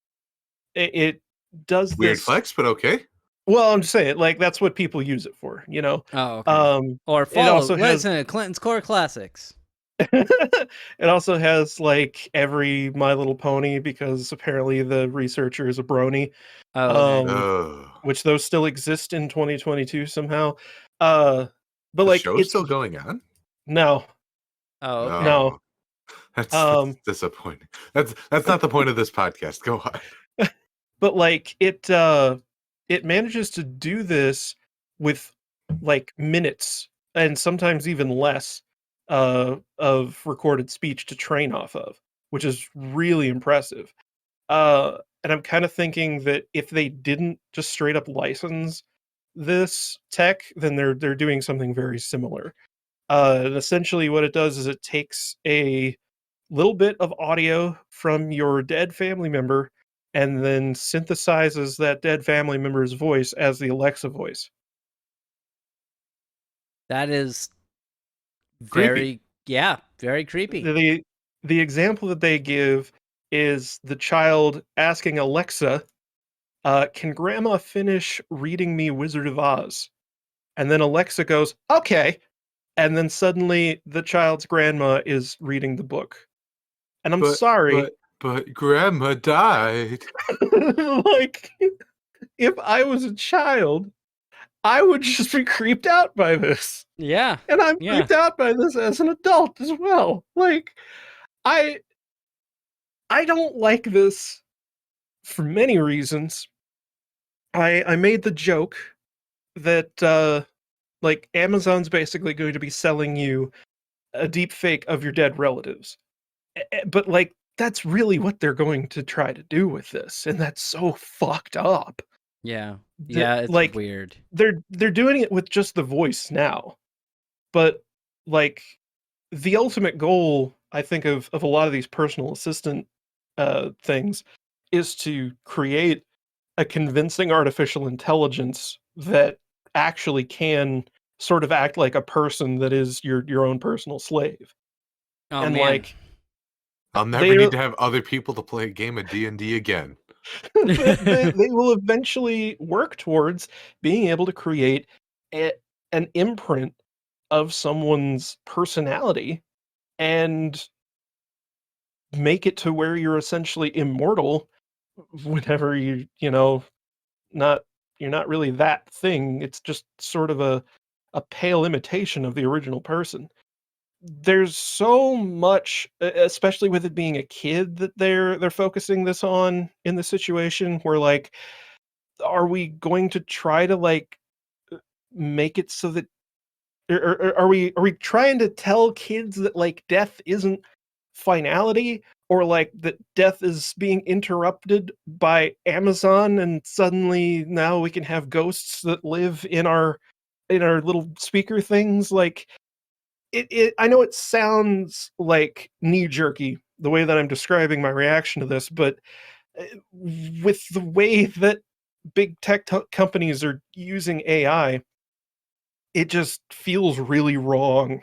it does Weird this. flex, but okay. Well, I'm just saying, like that's what people use it for, you know. Oh, okay. Or It follow also has listen to Clinton's Core Classics. it also has like every My Little Pony because apparently the researcher is a brony. Oh, okay. Ugh. Which those still exist in 2022 somehow. But The like show's it's still going on? no, Oh, okay. no. That's disappointing. That's not the point of this podcast. Go on. But like it manages to do this with like minutes and sometimes even less of recorded speech to train off of, which is really impressive. And I'm kind of thinking that if they didn't just straight up license this tech, then they're doing something very similar. And essentially, what it does is it takes a little bit of audio from your dead family member and then synthesizes that dead family member's voice as the Alexa voice. That is Creepy. very creepy. The example that they give is the child asking Alexa, can grandma finish reading me Wizard of Oz? And then Alexa goes, okay. And then suddenly the child's grandma is reading the book. And I'm sorry. But grandma died. Like, if I was a child, I would just be creeped out by this. Yeah. And I'm Yeah. creeped out by this as an adult as well. Like, I don't like this for many reasons. I made the joke that like Amazon's basically going to be selling you a deep fake of your dead relatives. But like that's really what they're going to try to do with this, and that's so fucked up. Yeah. Yeah, it's like weird. they're doing it with just the voice now. But like the ultimate goal, I think, of a lot of these personal assistant things is to create a convincing artificial intelligence that actually can sort of act like a person that is your own personal slave. Oh, And man. like I'll never need to have other people to play a game of D&D again. they will eventually work towards being able to create an imprint of someone's personality and make it to where you're essentially immortal whenever you're not really that thing. It's just sort of a a pale imitation of the original person. There's so much, especially with it being a kid, that they're focusing this on in the situation where, like, are we going to try to, like, make it so that or are we trying to tell kids that, like, death isn't finality, or, like, that death is being interrupted by Amazon, and suddenly now we can have ghosts that live in our little speaker things? Like, it I know it sounds like knee-jerky the way that I'm describing my reaction to this, but, with the way that big tech companies are using AI, it just feels really wrong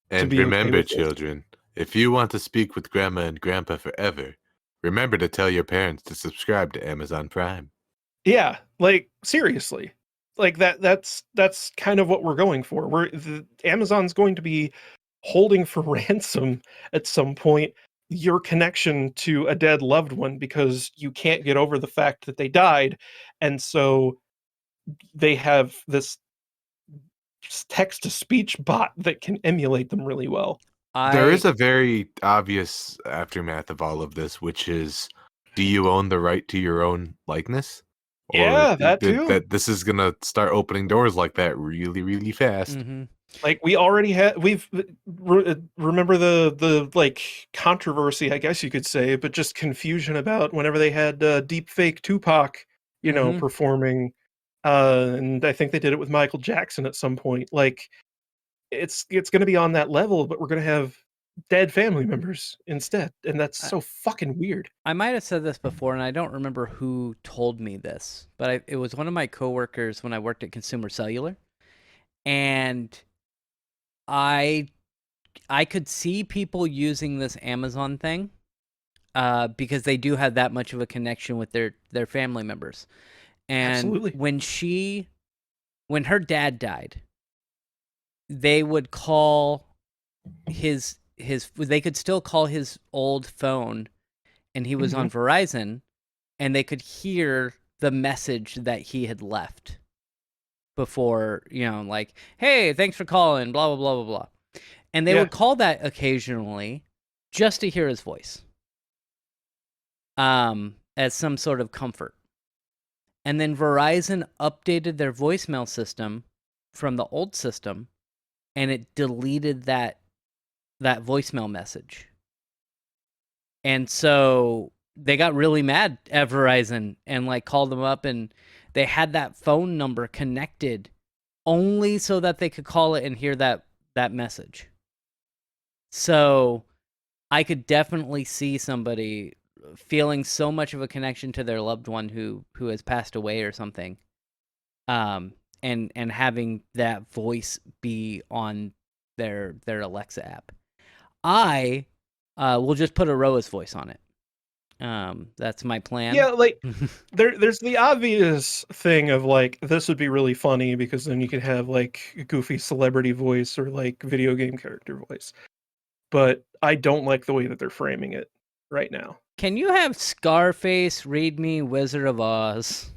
to And be okay remember, with this. children, if you want to speak with Grandma and Grandpa forever, remember to tell your parents to subscribe to Amazon Prime. Yeah, like, seriously. Like, that's kind of what we're going for. Amazon's going to be holding for ransom at some point your connection to a dead loved one because you can't get over the fact that they died, and so they have this text to speech bot that can emulate them really well. There is I a very obvious aftermath of all of this, which is, do you own the right to your own likeness? Or Yeah, that too. that this is gonna start opening doors like that really, really fast. mhm. Like, we already had we've remember the, like, controversy, I guess you could say, but just confusion about whenever they had, deep fake Tupac, Mhm. performing, and I think they did it with Michael Jackson at some point. Like, it's gonna be on that level, but we're gonna have dead family members instead, and that's I, so fucking weird. I might have said this before, and I don't remember who told me this, but it was one of my coworkers when I worked at Consumer Cellular, and I I could see people using this Amazon thing, because they do have that much of a connection with their family members. And Absolutely. when her dad died, they would call his they could still call his old phone, and he was on Mhm. Verizon, and they could hear the message that he had left before, like, "Hey, thanks for calling, blah blah blah blah blah." And they Yeah. would call that occasionally just to hear his voice. As some sort of comfort. And then Verizon updated their voicemail system from the old system, and it deleted that voicemail message. And so they got really mad at Verizon and, like, called them up, and they had that phone number connected only so that they could call it and hear that message. So I could definitely see somebody feeling so much of a connection to their loved one who has passed away or something, and having that voice be on their Alexa app. I will just put a Roa's voice on it. That's my plan. Yeah, like, there's the obvious thing of, like, this would be really funny because then you could have, like, a goofy celebrity voice or, like, video game character voice. But I don't like the way that they're framing it right now. Can you have Scarface read me Wizard of Oz?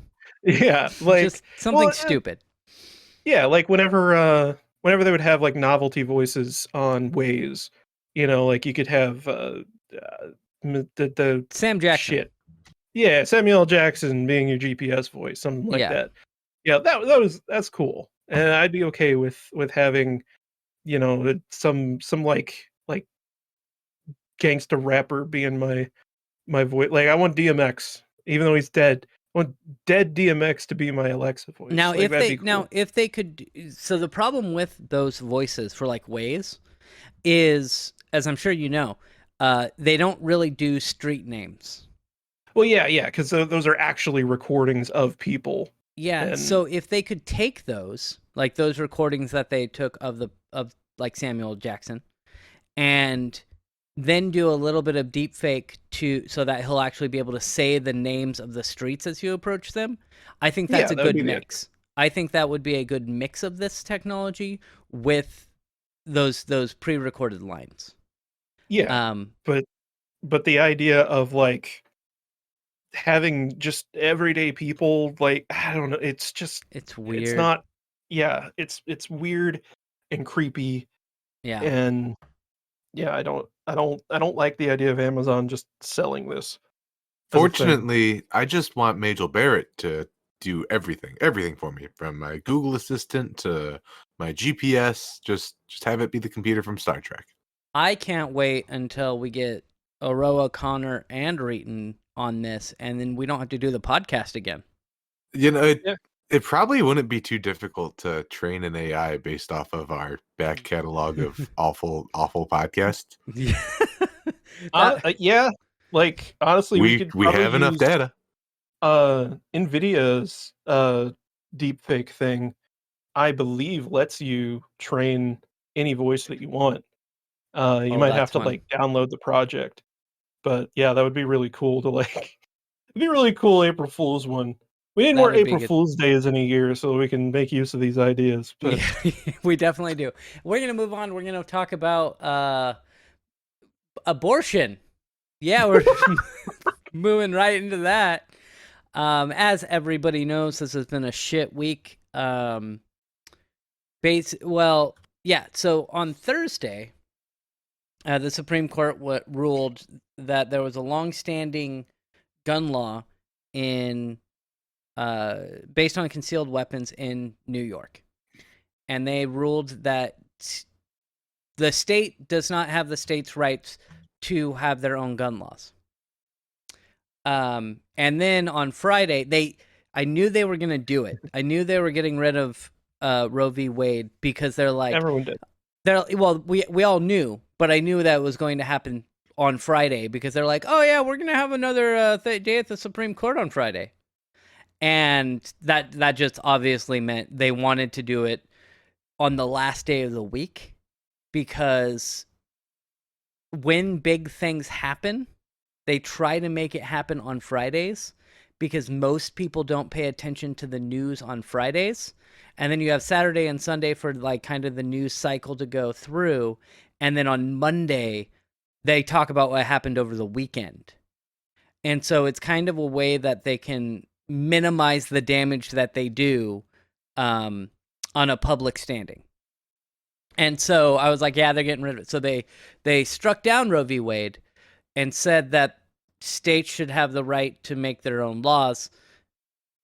Yeah, like, Just something well, stupid. yeah, like, whenever they would have, like, novelty voices on Waze, like, you could have, the Sam Jackson. shit. Yeah, Samuel L. Jackson being your GPS voice, something like Yeah. that. Yeah, that's cool, and I'd be okay with having, some like gangsta rapper being my voice. Like, I want DMX, even though he's dead. I want dead DMX to be my Alexa voice. Now, Like, that'd be cool. if they could, so the problem with those voices for, like, Waze is, as I'm sure you know, they don't really do street names. Well, yeah, because those are actually recordings of people. Yeah, And so if they could take those, like those recordings that they took of like Samuel Jackson, and then do a little bit of deep fake so that he'll actually be able to say the names of the streets as you approach them, I think that's yeah, a that would good be the mix. I think that would be a good mix of this technology with those pre-recorded lines. yeah. But the idea of, like, having just everyday people, like, I don't know, it's just It's it's weird. not yeah, it's weird and creepy, Yeah. and yeah, I don't like the idea of Amazon just selling this as a thing. Fortunately, I just want Majel Barrett to do everything for me, from my Google Assistant to my GPS. Just have it be the computer from Star Trek. I can't wait until we get Aroa, Connor, and Reeton on this, and then we don't have to do the podcast again. You know, Yeah. it probably wouldn't be too difficult to train an AI based off of our back catalog of awful podcasts. Yeah. Yeah, like honestly, we could probably have enough use, data. NVIDIA's deepfake thing, I believe, lets you train any voice that you want. You Oh, might that's have to fun. like download the project, but yeah, that would be really cool to like. It'd be really cool April Fool's one. We need That more would be April good. Fool's days in a year so we can make use of these ideas. But Yeah, we definitely do. We're gonna move on. We're gonna talk about abortion. Yeah, we're moving right into that. As everybody knows, this has been a shit week. So on Thursday, the Supreme Court ruled that there was a long-standing gun law in based on concealed weapons in New York, and they ruled that the state does not have the state's rights to have their own gun laws. And then on Friday, I knew they were going to do it. I knew they were getting rid of Roe v. Wade because they're like, everyone did. We all knew, but I knew that was going to happen on Friday because they're like, oh yeah, we're going to have another day at the Supreme Court on Friday. And that just obviously meant they wanted to do it on the last day of the week, because when big things happen, they try to make it happen on Fridays because most people don't pay attention to the news on Fridays. And then you have Saturday and Sunday for like kind of the news cycle to go through. And then on Monday, they talk about what happened over the weekend. And so it's kind of a way that they can minimize the damage that they do on a public standing. And so I was like, yeah, they're getting rid of it. So they struck down Roe v. Wade and said that states should have the right to make their own laws,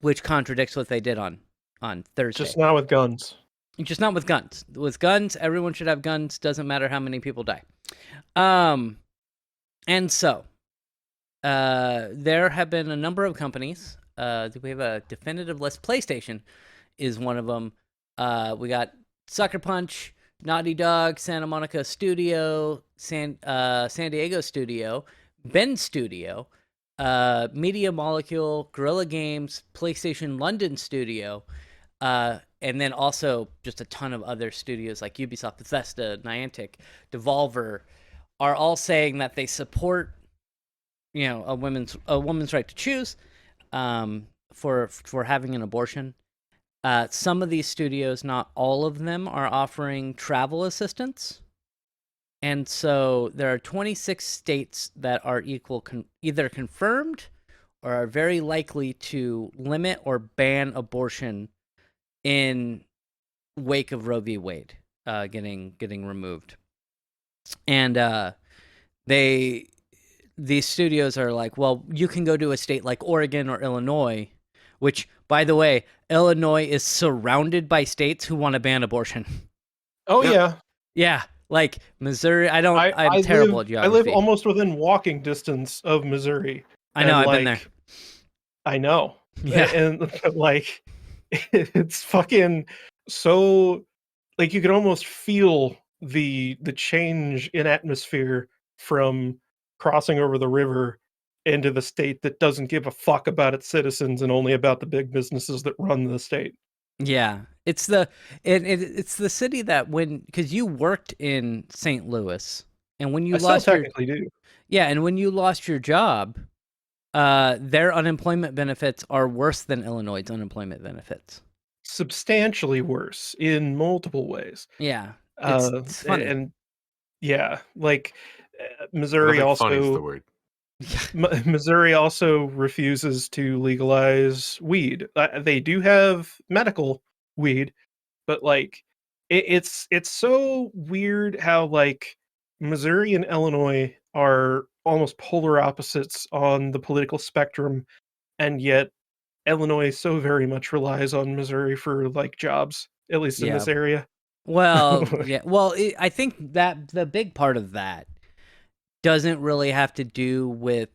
which contradicts what they did on Thursday. Just not with guns. Just not with guns. With guns, everyone should have guns. Doesn't matter how many people die. And so there have been a number of companies. We have a definitive list. PlayStation is one of them. We got Sucker Punch, Naughty Dog, Santa Monica Studio, San Diego Studio, Bend Studio, Media Molecule, Guerrilla Games, PlayStation London Studio, and then also just a ton of other studios like Ubisoft, Bethesda, Niantic, Devolver, are all saying that they support, a woman's right to choose, for having an abortion. Some of these studios, not all of them, are offering travel assistance. And so there are 26 states that are either confirmed or are very likely to limit or ban abortion in wake of Roe v. Wade getting removed. And these studios are like, well, you can go to a state like Oregon or Illinois, which, by the way, Illinois is surrounded by states who want to ban abortion. Oh, Yep. yeah. Yeah, like Missouri. I'm terrible at geography. I live almost within walking distance of Missouri. I know, I've been there. I know. Yeah. And like, it's fucking so, like, you can almost feel the change in atmosphere from crossing over the river into the state that doesn't give a fuck about its citizens and only about the big businesses that run the state. Yeah, it's the city that because you worked in St. Louis, and when you I lost still technically do. Yeah, and when you lost your job, their unemployment benefits are worse than Illinois' unemployment benefits. Substantially worse in multiple ways. Yeah, it's funny. And yeah, like Missouri also. Funny is the word. Missouri also refuses to legalize weed. They do have medical weed, but like it's so weird how like Missouri and Illinois are almost polar opposites on the political spectrum, and yet Illinois so very much relies on Missouri for like jobs, at least in Yeah. this area. Well, yeah. Well, I think that the big part of that doesn't really have to do with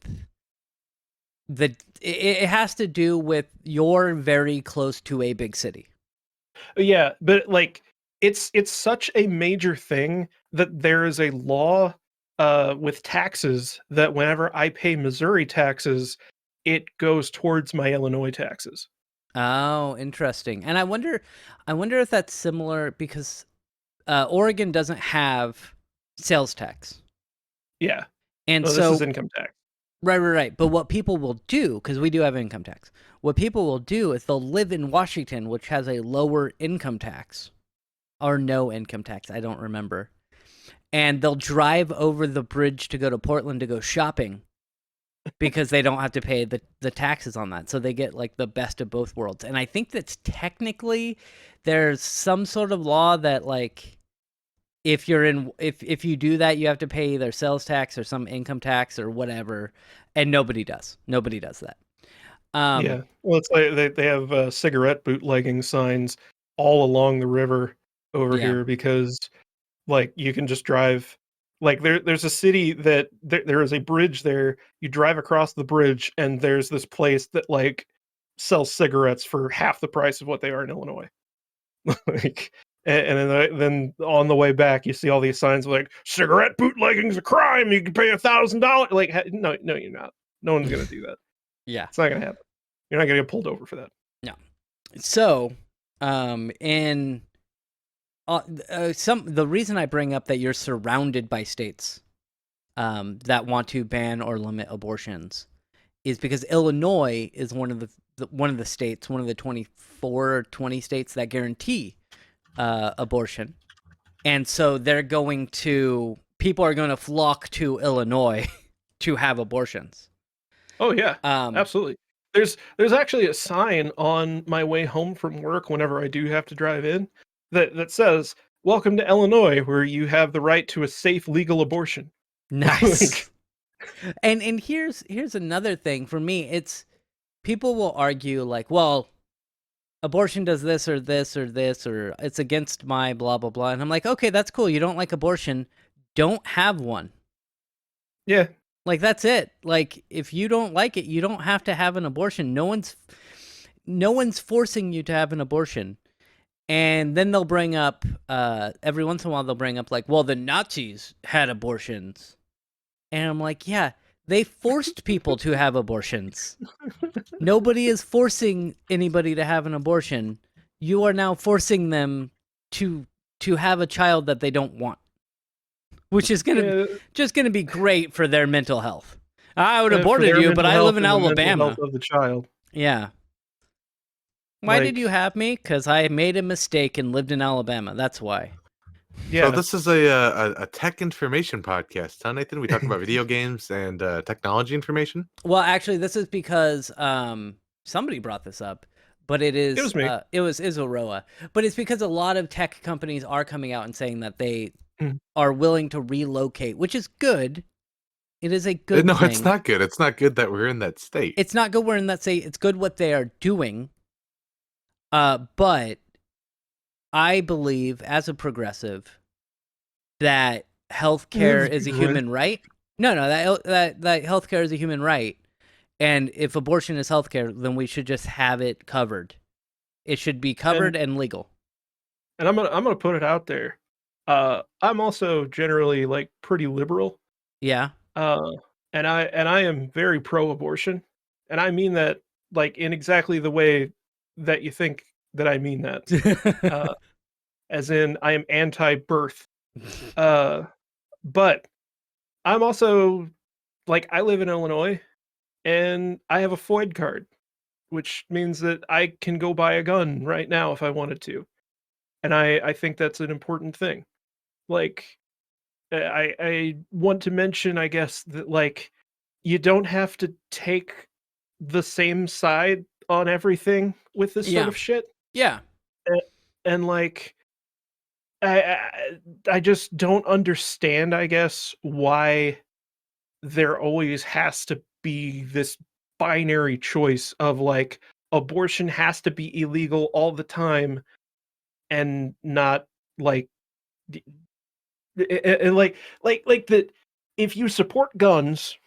it has to do with you're very close to a big city. Yeah, but like it's such a major thing that there is a law with taxes that whenever I pay Missouri taxes, it goes towards my Illinois taxes. Oh, interesting. And I wonder if that's similar because Oregon doesn't have sales tax. Yeah. And Well, so this is income tax. Right. But what people will do, because we do have income tax, what people will do is they'll live in Washington, which has a lower income tax or no income tax. I don't remember. And they'll drive over the bridge to go to Portland to go shopping because they don't have to pay the taxes on that. So they get like the best of both worlds. And I think that's technically there's some sort of law that like if you do that, you have to pay either sales tax or some income tax or whatever, and nobody does that. Yeah. Well, it's like they have cigarette bootlegging signs all along the river over Yeah. here because like you can just drive like there's a city that there is a bridge there. You drive across the bridge and there's this place that like sells cigarettes for half the price of what they are in Illinois. Like and then on the way back you see all these signs like cigarette bootlegging's a crime. You can pay $1,000. Like no, you're not. No one's gonna do that. Yeah. It's not gonna happen. You're not gonna get pulled over for that. No. So, and the reason I bring up that you're surrounded by states that want to ban or limit abortions is because Illinois is one of the states, one of the 24 or 20 states that guarantee abortion, and so people are going to flock to Illinois to have abortions. Oh yeah, absolutely. There's actually a sign on my way home from work whenever I do have to drive in that says, "Welcome to Illinois, where you have the right to a safe, legal abortion." Nice. and here's another thing for me. It's people will argue like, well, abortion does this or this or this or it's against my blah blah blah, and I'm like, okay, that's cool. You don't like abortion, don't have one. Yeah. Like that's it. Like if you don't like it, you don't have to have an abortion. No one's forcing you to have an abortion. And then they'll bring up every once in a while they'll bring up like, well, the Nazis had abortions. And I'm like, yeah, they forced people to have abortions. Nobody is forcing anybody to have an abortion. You are now forcing them to have a child that they don't want. Which is just gonna be great for their mental health. I would have aborted you, but I live in Alabama. Of the child. Yeah. Why did you have me? Because I made a mistake and lived in Alabama. That's why. Yeah. So this is a tech information podcast, huh, Nathan? We talk about video games and technology information. Well, actually, this is because somebody brought this up, but it was me. It was Aroa. But it's because a lot of tech companies are coming out and saying that they are willing to relocate, which is good. It is a good No, thing. it's not good. It's not good that we're in that state. It's not good we're in that state. It's good what they are doing. But I believe, as a progressive, that healthcare is a human right. No, that healthcare is a human right, and if abortion is healthcare, then we should just have it covered. It should be covered and legal. And I'm gonna put it out there. I'm also generally like pretty liberal. Yeah. And I am very pro-abortion, and I mean that like in exactly the way that you think that I mean that. As in, I am anti-birth. But I'm also like I live in Illinois, and I have a FOID card, which means that I can go buy a gun right now if I wanted to, and I think that's an important thing. Like, I want to mention, I guess, that like you don't have to take the same side on everything with this sort of shit. Yeah. And like I just don't understand, I guess, why there always has to be this binary choice of like abortion has to be illegal all the time and not like d- and like that if you support guns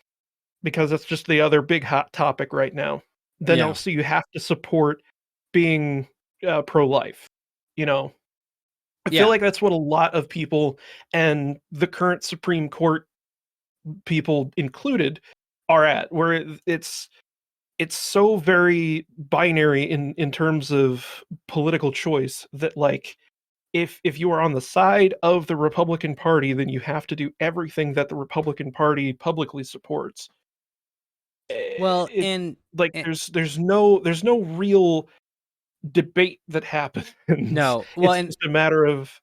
because that's just the other big hot topic right now, then Yeah. also you have to support being pro-life, you know. I feel Yeah. like that's what a lot of people and the current Supreme Court people included are at, where it's so very binary in terms of political choice that like if you are on the side of the Republican Party, then you have to do everything that the Republican Party publicly supports. Well, It and, like and there's no real debate that happens. no, well, It's and just a matter of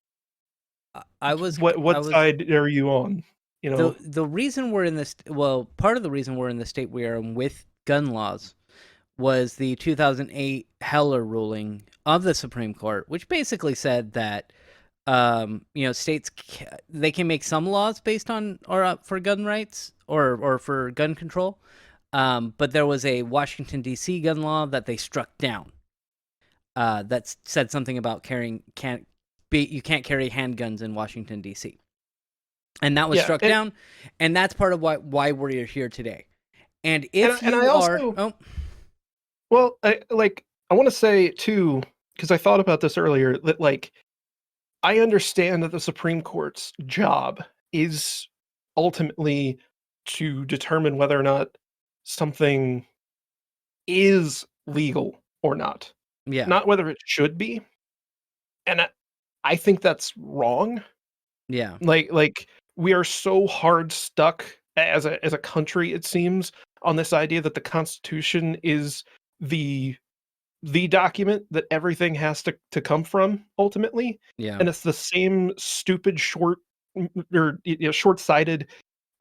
I was what side are you on? You know? the reason we're in this, well, part of the reason we're in the state we are in with gun laws was the 2008 Heller ruling of the Supreme Court, which basically said that states they can make some laws based on or for gun rights or for gun control, but there was a Washington D.C. gun law that they struck down that said something about you can't carry handguns in Washington D.C. and that was Yeah, struck down, and that's part of why we're here today. And if and I you are, also well, I want to say too, because I thought about this earlier, that like I understand that the Supreme Court's job is ultimately to determine whether or not something is legal or not, yeah, not whether it should be. And I think that's wrong. yeah, Like we are so hard stuck as a country, it seems, on this idea that the Constitution is the the document that everything has to come from ultimately, yeah, and it's the same stupid or short-sighted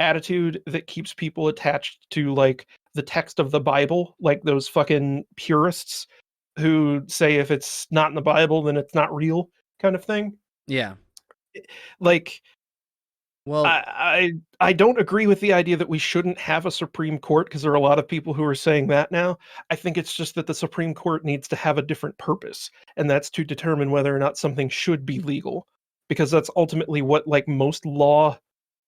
attitude that keeps people attached to like the text of the Bible, like those fucking purists who say if it's not in the Bible then it's not real kind of thing. yeah. Like Well, I don't agree with the idea that we shouldn't have a Supreme Court because there are a lot of people who are saying that now. I think it's just that the Supreme Court needs to have a different purpose, and that's to determine whether or not something should be legal, because that's ultimately what like most law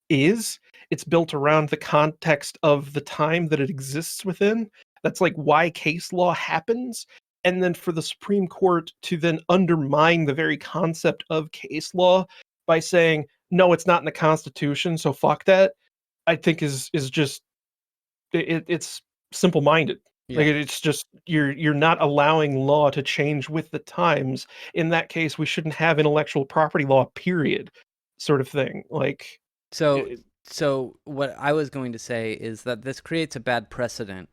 is. It's built around the context of the time that it exists within. That's like why case law happens. And then for the Supreme Court to then undermine the very concept of case law by saying, no, it's not in the Constitution, so fuck that, I think is just it's simple minded. Like yeah. it's just you're not allowing law to change with the times. In that case, we shouldn't have intellectual property law, period, sort of thing. Like So, it, so what I was going to say is that this creates a bad precedent.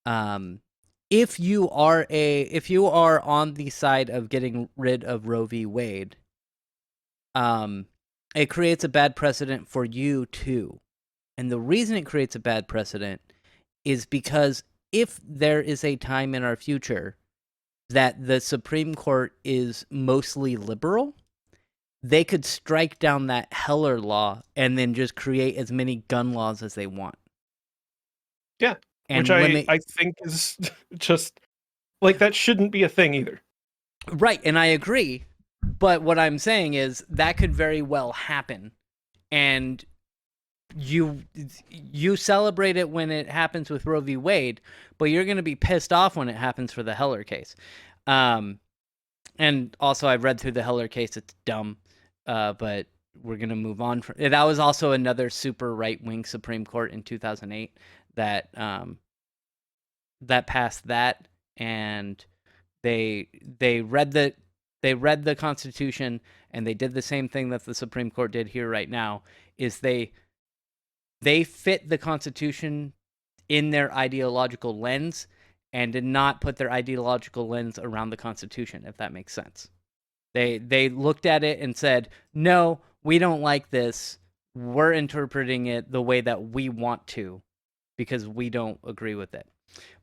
Um, if you are on the side of getting rid of Roe v. Wade, it creates a bad precedent for you too. And the reason it creates a bad precedent is because if there is a time in our future that the Supreme Court is mostly liberal, they could strike down that Heller law and then just create as many gun laws as they want. yeah, which And limit. I think is just like that shouldn't be a thing either. Right, and I agree. But what I'm saying is that could very well happen. And you celebrate it when it happens with Roe v. Wade, but you're going to be pissed off when it happens for the Heller case. And also I've read through the Heller case. It's dumb. But we're going to move on. That was also another super right-wing Supreme Court in 2008 that that passed that, and they read the Constitution, and they did the same thing that the Supreme Court did here right now, is they fit the Constitution in their ideological lens and did not put their ideological lens around the Constitution, if that makes sense. They looked at it and said, no, we don't like this. We're interpreting it the way that we want to because we don't agree with it.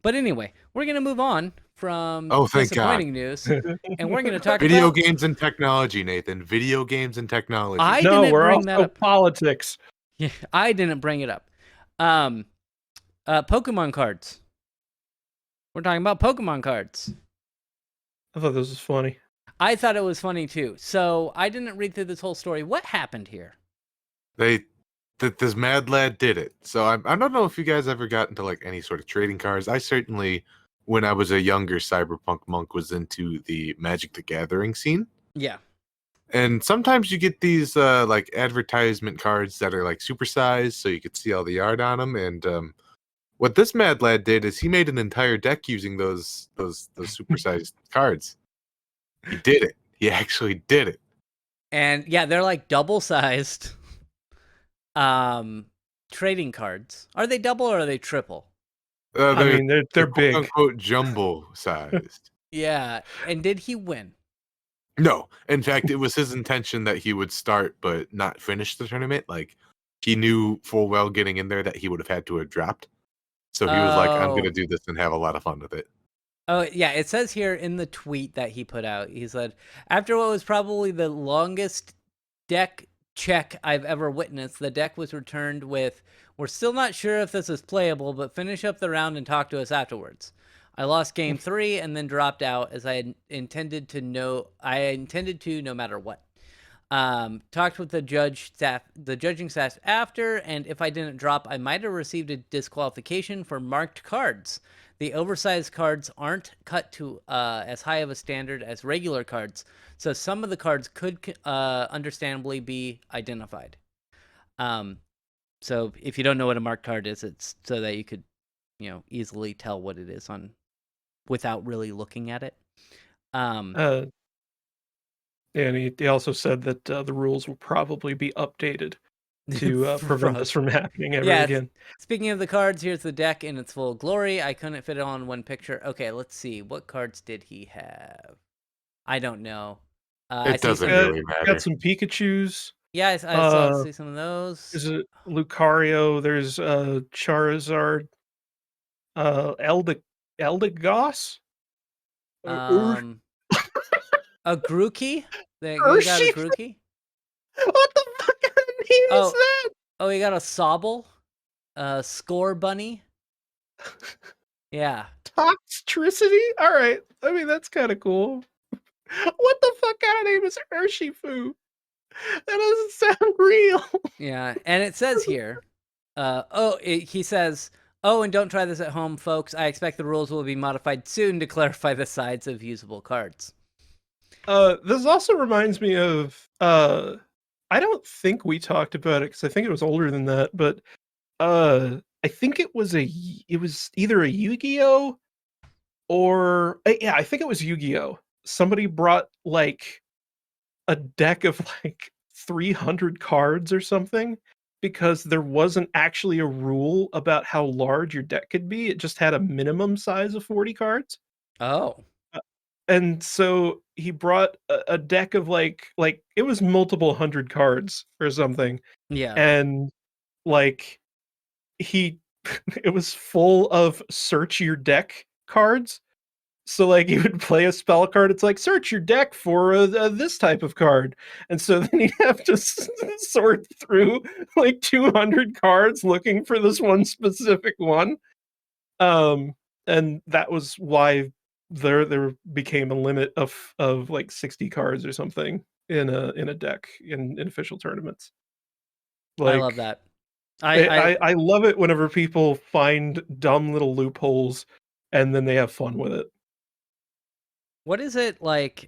But anyway, we're going to move on from Oh, thank God. disappointing news, and we're going to talk Video about. games and technology, Nathan. Video games and technology. I No, didn't we're bring that also up. politics. Yeah, I didn't bring it up. Pokemon cards. We're talking about Pokemon cards. I thought this was funny. I thought it was funny too. So I didn't read through this whole story. What happened here? This mad lad did it. So I don't know if you guys ever got into like any sort of trading cards. I certainly, when I was a younger cyberpunk monk, was into the Magic the Gathering scene. Yeah. And sometimes you get these like advertisement cards that are like supersized, so you could see all the art on them. And what this mad lad did is he made an entire deck using those supersized cards. He did it. He actually did it. And yeah, they're like double-sized trading cards. Are they double or are they triple? I mean, they're big. Quote unquote jumbo sized. Yeah. And did he win? No, in fact, it was his intention that he would start but not finish the tournament. Like he knew full well getting in there that he would have had to have dropped. So he was like, "I'm going to do this and have a lot of fun with it." Oh, yeah. It says here in the tweet that he put out, he said, after what was probably the longest deck check I've ever witnessed, the deck was returned with, "We're still not sure if this is playable, but finish up the round and talk to us afterwards. I lost game 3 and then dropped out as I had intended to no matter what. Talked with the judging staff after, and if I didn't drop, I might have received a disqualification for marked cards. The oversized cards aren't cut to as high of a standard as regular cards, so some of the cards could understandably be identified. So if you don't know what a marked card is, it's so that you could, easily tell what it is without really looking at it. And he also said that the rules will probably be updated to prevent this from happening ever again. Speaking of the cards, here's the deck in its full glory. I couldn't fit it on one picture. Okay, let's see. What cards did he have? I don't know. It doesn't really matter. Got some Pikachus. Yeah, I saw see some of those. There's a Lucario. There's Charizard. Eldegoss. A Grookey. You got a Grookey. What the fuck kind of name is that? Oh, you got a Sobble. Score Bunny. Yeah. Toxtricity? All right. I mean, that's kind of cool. What the fuck kind of name is Urshifu? That doesn't sound real. Yeah, and it says here, he says, "Oh, and don't try this at home, folks. I expect the rules will be modified soon to clarify the sides of usable cards." This also reminds me of, I don't think we talked about it because I think it was older than that, but I think it was either a Yu-Gi-Oh or I think it was Yu-Gi-Oh. Somebody brought like a deck of like 300 cards or something because there wasn't actually a rule about how large your deck could be. It just had a minimum size of 40 cards. Oh. And so he brought a deck of like it was multiple hundred cards or something. Yeah. And like it was full of search your deck cards. So like you would play a spell card, it's like search your deck for this type of card. And so then you have to sort through like 200 cards looking for this one specific one. And that was why there became a limit of like 60 cards or something in a deck in official tournaments. Like, I love that. I love it whenever people find dumb little loopholes and then they have fun with it. What is it like?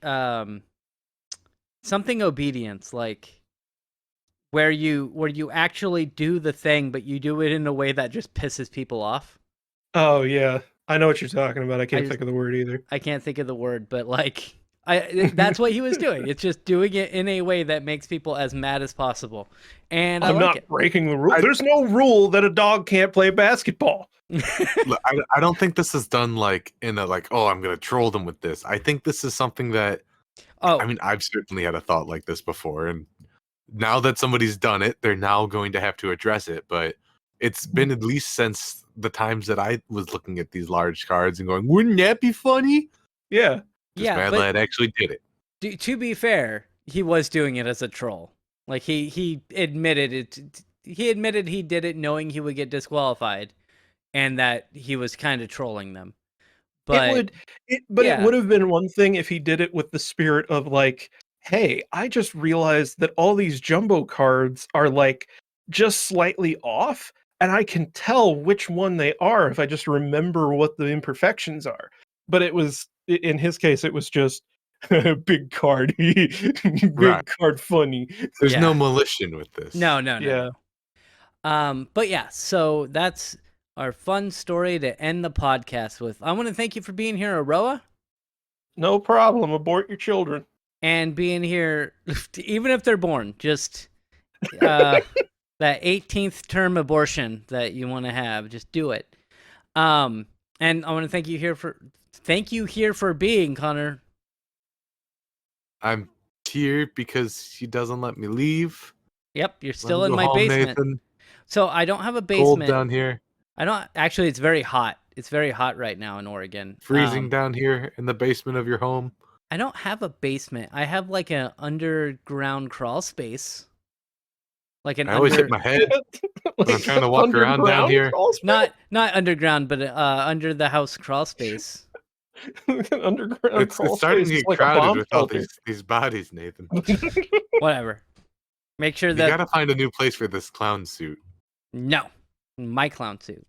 Something obedience, like where you actually do the thing, but you do it in a way that just pisses people off. Oh yeah, I know what you're talking about. I can't think of the word either. I can't think of the word, but like that's what he was doing. It's just doing it in a way that makes people as mad as possible. And I'm not breaking the rule. There's no rule that a dog can't play basketball. Look, I don't think this is done like in a like, oh, I'm gonna troll them with this. I think this is something that I mean, I've certainly had a thought like this before, and now that somebody's done it, they're now going to have to address it. But it's been at least since the times that I was looking at these large cards and going, "Wouldn't that be funny?" Yeah. This Yeah, Mad but Lad actually did it. to be fair, he was doing it as a troll. Like he admitted it. He admitted he did it knowing he would get disqualified, and that he was kind of trolling them. But it yeah. would have been one thing if he did it with the spirit of like, hey, I just realized that all these jumbo cards are like just slightly off, and I can tell which one they are if I just remember what the imperfections are. But it was, in his case, it was just big card, big Right. card funny. There's Yeah. no malicious with this. No. Yeah. But yeah, so that's our fun story to end the podcast with. I want to thank you for being here, Aroa, No problem. Abort your children. and being here, even if they're born, just that 18th term abortion that you want to have, just do it. And I want to thank you here for being Connor. I'm here because he doesn't let me leave. Yep, you're Let still me in go my home, basement. Nathan. So I don't have a Cold basement. down here. I don't actually. It's very hot. It's very hot right now in Oregon. Freezing down here in the basement of your home. I don't have a basement. I have like an underground crawl space. Like an I always hit my head when I'm trying to walk around down here. not underground, but under the house crawl space. Underground It's crawl starting space to is get like a crowded bomb with all shelter. these bodies, Nathan. Whatever. Make sure You that gotta find a new place for this clown suit. no, my clown suit.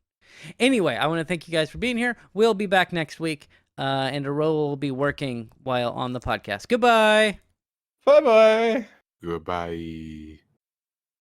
Anyway, I want to thank you guys for being here. We'll be back next week, and Aroa will be working while on the podcast. Goodbye. Bye-bye. Goodbye.